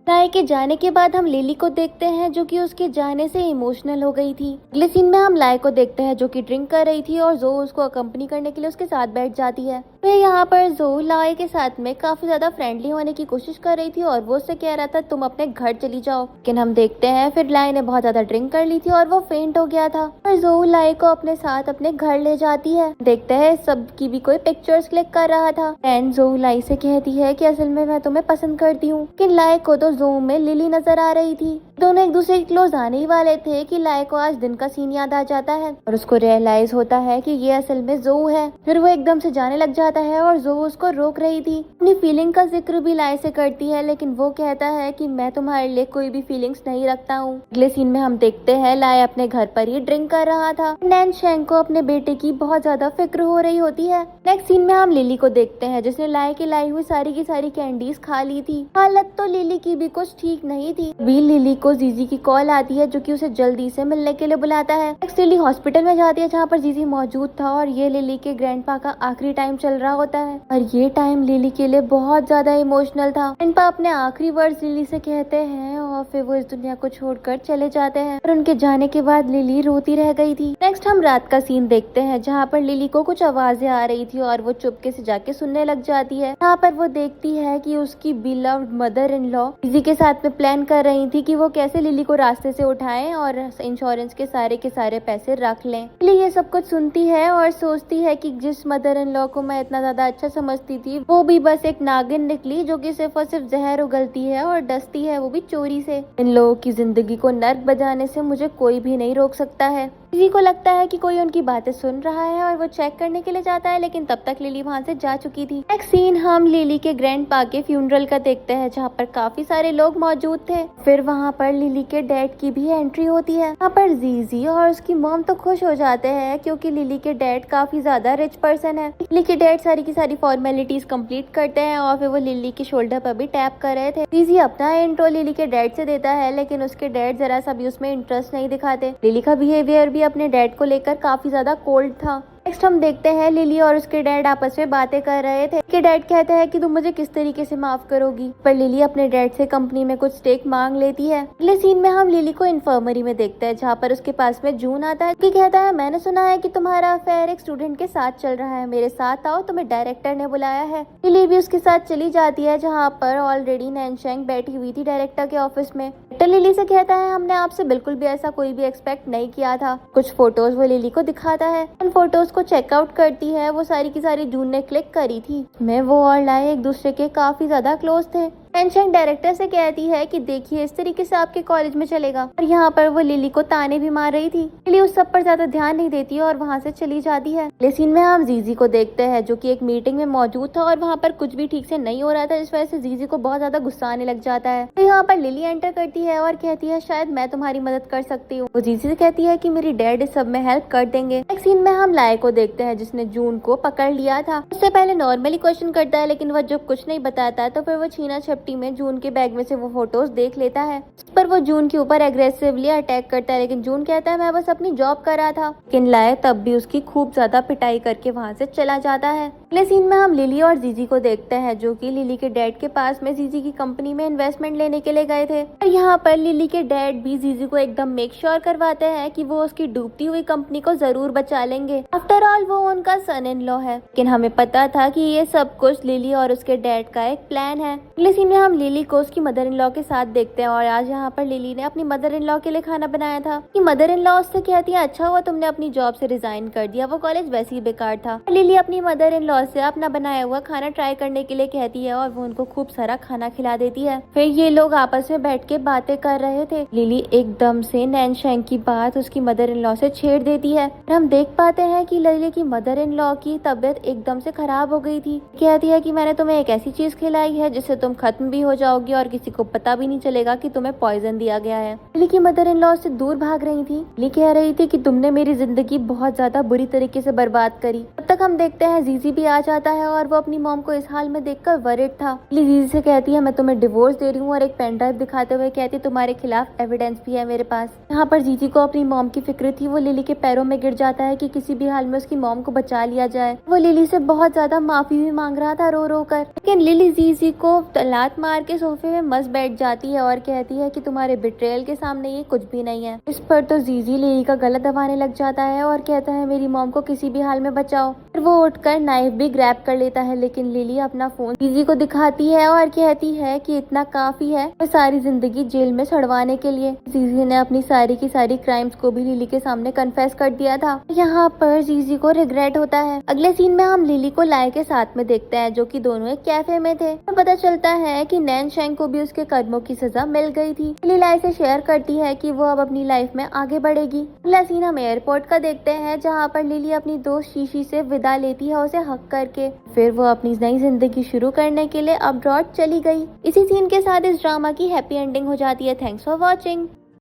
लाया के जाने के बाद हम लिली को देखते हैं जो कि उसके जाने से इमोशनल हो गई थी। अगले सीन में हम लाया को देखते हैं जो कि ड्रिंक कर रही थी और जो उसको अकम्पनी करने के लिए उसके साथ बैठ जाती है। फिर यहाँ पर जो लाया के साथ में काफी ज्यादा फ्रेंडली होने की कोशिश कर रही थी और वो उससे कह रहा था तुम अपने घर चली जाओ। लेकिन हम देखते हैं फिर लाया ने बहुत ज्यादा ड्रिंक कर ली थी और वो फेंट हो गया था। और जो लाया को अपने साथ अपने घर ले जाती है। देखते हैं सब की भी कोई पिक्चर्स क्लिक कर रहा था। एंड जो लाया से कहती है कि असल में मैं तुम्हें पसंद करती हूँ। लेकिन लाया को तो जो में लिली नजर आ रही थी। दोनों एक दूसरे के क्लोज आने ही वाले थे कि लाया को आज दिन का सीन याद आ जाता है और उसको रियलाइज होता है कि ये असल में जो है। फिर वो एकदम से जाने लग जाता है और जो उसको रोक रही थी। अपनी फीलिंग का जिक्र भी लाया से करती है लेकिन वो कहता है कि मैं तुम्हारे लिए कोई भी फीलिंग्स नहीं रखता हूँ। अगले सीन में हम देखते हैं लाया अपने घर पर ही ड्रिंक कर रहा था। नैनशेंग को अपने बेटे की बहुत ज्यादा फिक्र हो रही होती है। नेक्स्ट सीन में हम लिली को देखते हैं जिसने लाया की लाई हुई सारी की सारी कैंडीज खा ली थी। हालत तो लिली की भी कुछ ठीक नहीं थी। अभी लिली को जीजी की कॉल आती है जो कि उसे जल्दी से मिलने के लिए बुलाता है। नेक्स्ट लिली हॉस्पिटल में जाती है जहाँ पर जीजी मौजूद था और ये लिली के ग्रैंडपा का आखिरी टाइम चल रहा होता है और ये टाइम लिली के लिए बहुत ज्यादा इमोशनल था। ग्रैंडपा अपने आखिरी वर्ड्स लिली से कहते हैं और फिर वो इस दुनिया को छोड़कर चले जाते हैं और उनके जाने के बाद लिली रोती रह गई थी। नेक्स्ट हम रात का सीन देखते हैं जहाँ पर लिली को कुछ आवाजें आ रही थी और वो चुपके से जाके सुनने लग जाती है। यहाँ पर वो देखती है कि उसकी बिलव्ड मदर इन लॉ जीजी के साथ में प्लान कर रही थी कि वो कैसे लिली को रास्ते से उठाएं और इंश्योरेंस के सारे पैसे रख लें। लिली ये सब कुछ सुनती है और सोचती है कि जिस मदर इन लॉ को मैं इतना ज्यादा अच्छा समझती थी वो भी बस एक नागिन निकली जो कि सिर्फ और सिर्फ जहर उगलती है और डसती है, वो भी चोरी से। इन लोगों की जिंदगी को नर्क बजाने से मुझे कोई भी नहीं रोक सकता है। लिली को लगता है कि कोई उनकी बातें सुन रहा है और वो चेक करने के लिए जाता है लेकिन तब तक लिली वहाँ से जा चुकी थी। नेक्स्ट सीन हम लिली के ग्रैंडपा के फ्यूनरल का देखते हैं जहाँ पर काफी सारे लोग मौजूद थे। फिर वहाँ पर लिली के डैड की भी एंट्री होती है। वहाँ पर जीजी और उसकी मॉम तो खुश हो जाते हैं क्योंकि लिली के डैड काफी ज्यादा रिच पर्सन है। लिली के डैड सारी की सारी फॉर्मेलिटीज कंप्लीट करते हैं और फिर वो लिली के शोल्डर पर भी टैप कर रहे थे। जीजी अपना इंट्रो लिली के डैड से देता है लेकिन उसके डैड जरा सा भी उसमें इंटरेस्ट नहीं दिखाते। लिली का बिहेवियर भी अपने डैड को लेकर काफी ज्यादा कोल्ड था। नेक्स्ट हम देखते हैं लिली और उसके डैड आपस में बातें कर रहे थे। उसके डैड कहते हैं कि तुम मुझे किस तरीके से माफ करोगी, पर लिली अपने डैड से कंपनी में कुछ स्टेक मांग लेती है। अगले सीन में हम लिली को इन्फर्मरी में देखते हैं जहाँ पर उसके पास में जून आता है कि कहता है मैंने सुना है कि तुम्हारा अफेयर एक स्टूडेंट के साथ चल रहा है, मेरे साथ आओ, तुम्हें डायरेक्टर ने बुलाया है। लिली भी उसके साथ चली जाती है जहाँ पर ऑलरेडी नैनशेंग बैठी हुई थी डायरेक्टर के ऑफिस में। डायरेक्टर लिली से कहता है हमने आपसे बिल्कुल भी ऐसा कोई भी एक्सपेक्ट नहीं किया था। कुछ फोटोज वो लिली को दिखाता है, उन फोटोज को चेकआउट करती है। वो सारी की सारी जून ने क्लिक करी थी। मैं वो और लाए एक दूसरे के काफी ज्यादा क्लोज थे। एनशेंग डायरेक्टर से कहती है कि देखिए इस तरीके से आपके कॉलेज में चलेगा। और यहाँ पर वो लिली को ताने भी मार रही थी। लिली उस सब पर ज्यादा ध्यान नहीं देती और वहाँ से चली जाती है। अगले सीन में हम जीजी को देखते हैं जो कि एक मीटिंग में मौजूद था और वहाँ पर कुछ भी ठीक से नहीं हो रहा था, जिस वजह से जीजी को बहुत ज्यादा गुस्सा आने लग जाता है। तो यहाँ पर लिली एंटर करती है और कहती है शायद मैं तुम्हारी मदद कर सकती हूँ। वो जीजी से कहती है कि मेरी डैड इस सब में हेल्प कर देंगे। नेक्स्ट सीन में हम लाए को देखते हैं जिसने जून को पकड़ लिया था। उससे पहले नॉर्मली क्वेश्चन करता है लेकिन वह जब कुछ नहीं बताता तो फिर वो छीना झपटी में जून के बैग में से वो फोटोज देख लेता है। इस पर वो जून के ऊपर एग्रेसिवली अटैक करता है, लेकिन जून कहता है मैं बस अपनी जॉब कर रहा था। लेकिन लाए तब भी उसकी खूब ज्यादा पिटाई करके वहाँ से चला जाता है। अगले सीन में हम लिली और जीजी को देखते हैं जो कि लिली के डैड के पास में जीजी की कंपनी में इन्वेस्टमेंट लेने के लिए गए थे। और यहाँ पर लिली के डैड भी जीजी को एकदम मेक श्योर करवाते हैं कि वो उसकी डूबती हुई कंपनी को जरूर बचा लेंगे। आफ्टर ऑल वो उनका सन इन लॉ है। लेकिन हमें पता था कि ये सब कुछ लिली और उसके डैड का एक प्लान है। अगले सीन में हम लिली को उसकी मदर इन लॉ के साथ देखते हैं और आज यहाँ पर लिली ने अपनी मदर इन लॉ के लिए खाना बनाया था। कि मदर इन लॉ उससे कहती है अच्छा हुआ तुमने अपनी जॉब से रिजाइन कर दिया, वो कॉलेज वैसे ही बेकार था। लिली अपनी मदर इन लॉ से अपना बनाया हुआ खाना ट्राई करने के लिए कहती है और वो उनको खूब सारा खाना खिला देती है। फिर ये लोग आपस में बैठ के बातें कर रहे थे। लिली एकदम से नैनशेंग की बात उसकी मदर इन लॉ से छेड़ देती है। हम देख पाते हैं कि लिली की मदर इन लॉ की तबीयत एकदम से खराब हो गई थी। कहती है कि मैंने तुम्हें एक ऐसी चीज खिलाई है जिससे तुम खत्म भी हो जाओगी और किसी को पता भी नहीं चलेगा कि तुम्हें पॉइजन दिया गया है। लिली की मदर इन लॉ से दूर भाग रही थी। लिली कह रही थी कि तुमने मेरी जिंदगी बहुत ज्यादा बुरी तरीके से बर्बाद करी। तब तक हम देखते हैं जीजी भी आ जाता है और वो अपनी मॉम को इस हाल में देखकर वरिड था। लिली जीजी से कहती है मैं तुम्हें डिवोर्स दे रही हूँ और एक पेन ड्राइव दिखाते हुए कहती है तुम्हारे खिलाफ एविडेंस भी है मेरे पास। यहाँ पर जीजी को अपनी मॉम की फिक्र थी। वो लिली के पैरों में गिर जाता है कि किसी भी हाल में उसकी मॉम को बचा लिया जाए। वो लिली से बहुत ज्यादा माफी भी मांग रहा था रो रो कर। लेकिन लिली जीजी को लात मार के सोफे में मस्त बैठ जाती है और कहती है कि तुम्हारे बिट्रेयल के सामने ये कुछ भी नहीं है। इस पर तो जीजी लिली का गला दबाने लग जाता है और कहता है मेरी मॉम को किसी भी हाल में बचाओ। फिर वो उठकर नाइफ भी ग्रैब कर लेता है, लेकिन लिली अपना फोन जीजी को दिखाती है और कहती है कि इतना काफी है वो सारी जिंदगी जेल में सड़वाने के लिए। जीजी ने अपनी सारी की सारी क्राइम्स को भी लिली के सामने कन्फेस कर दिया था। यहाँ पर जीजी को रिग्रेट होता है। अगले सीन में हम लिली को लाए के साथ में देखते हैं जो कि दोनों एक कैफे में थे। तो पता चलता है कि नैनशेंग को भी उसके कर्मों की सजा मिल गई थी। लिली लाई से शेयर करती है कि वो अब अपनी लाइफ में आगे बढ़ेगी। अगला सीन हम एयरपोर्ट का देखते हैं जहाँ पर लिली अपनी दोस्त शीशी से विदा लेती है उसे हक करके। फिर वो अपनी नई जिंदगी शुरू करने के लिए अब्रॉड चली गई। इसी सीन के साथ इस ड्रामा की हैप्पी एंडिंग हो जाती है। Thanks for watching.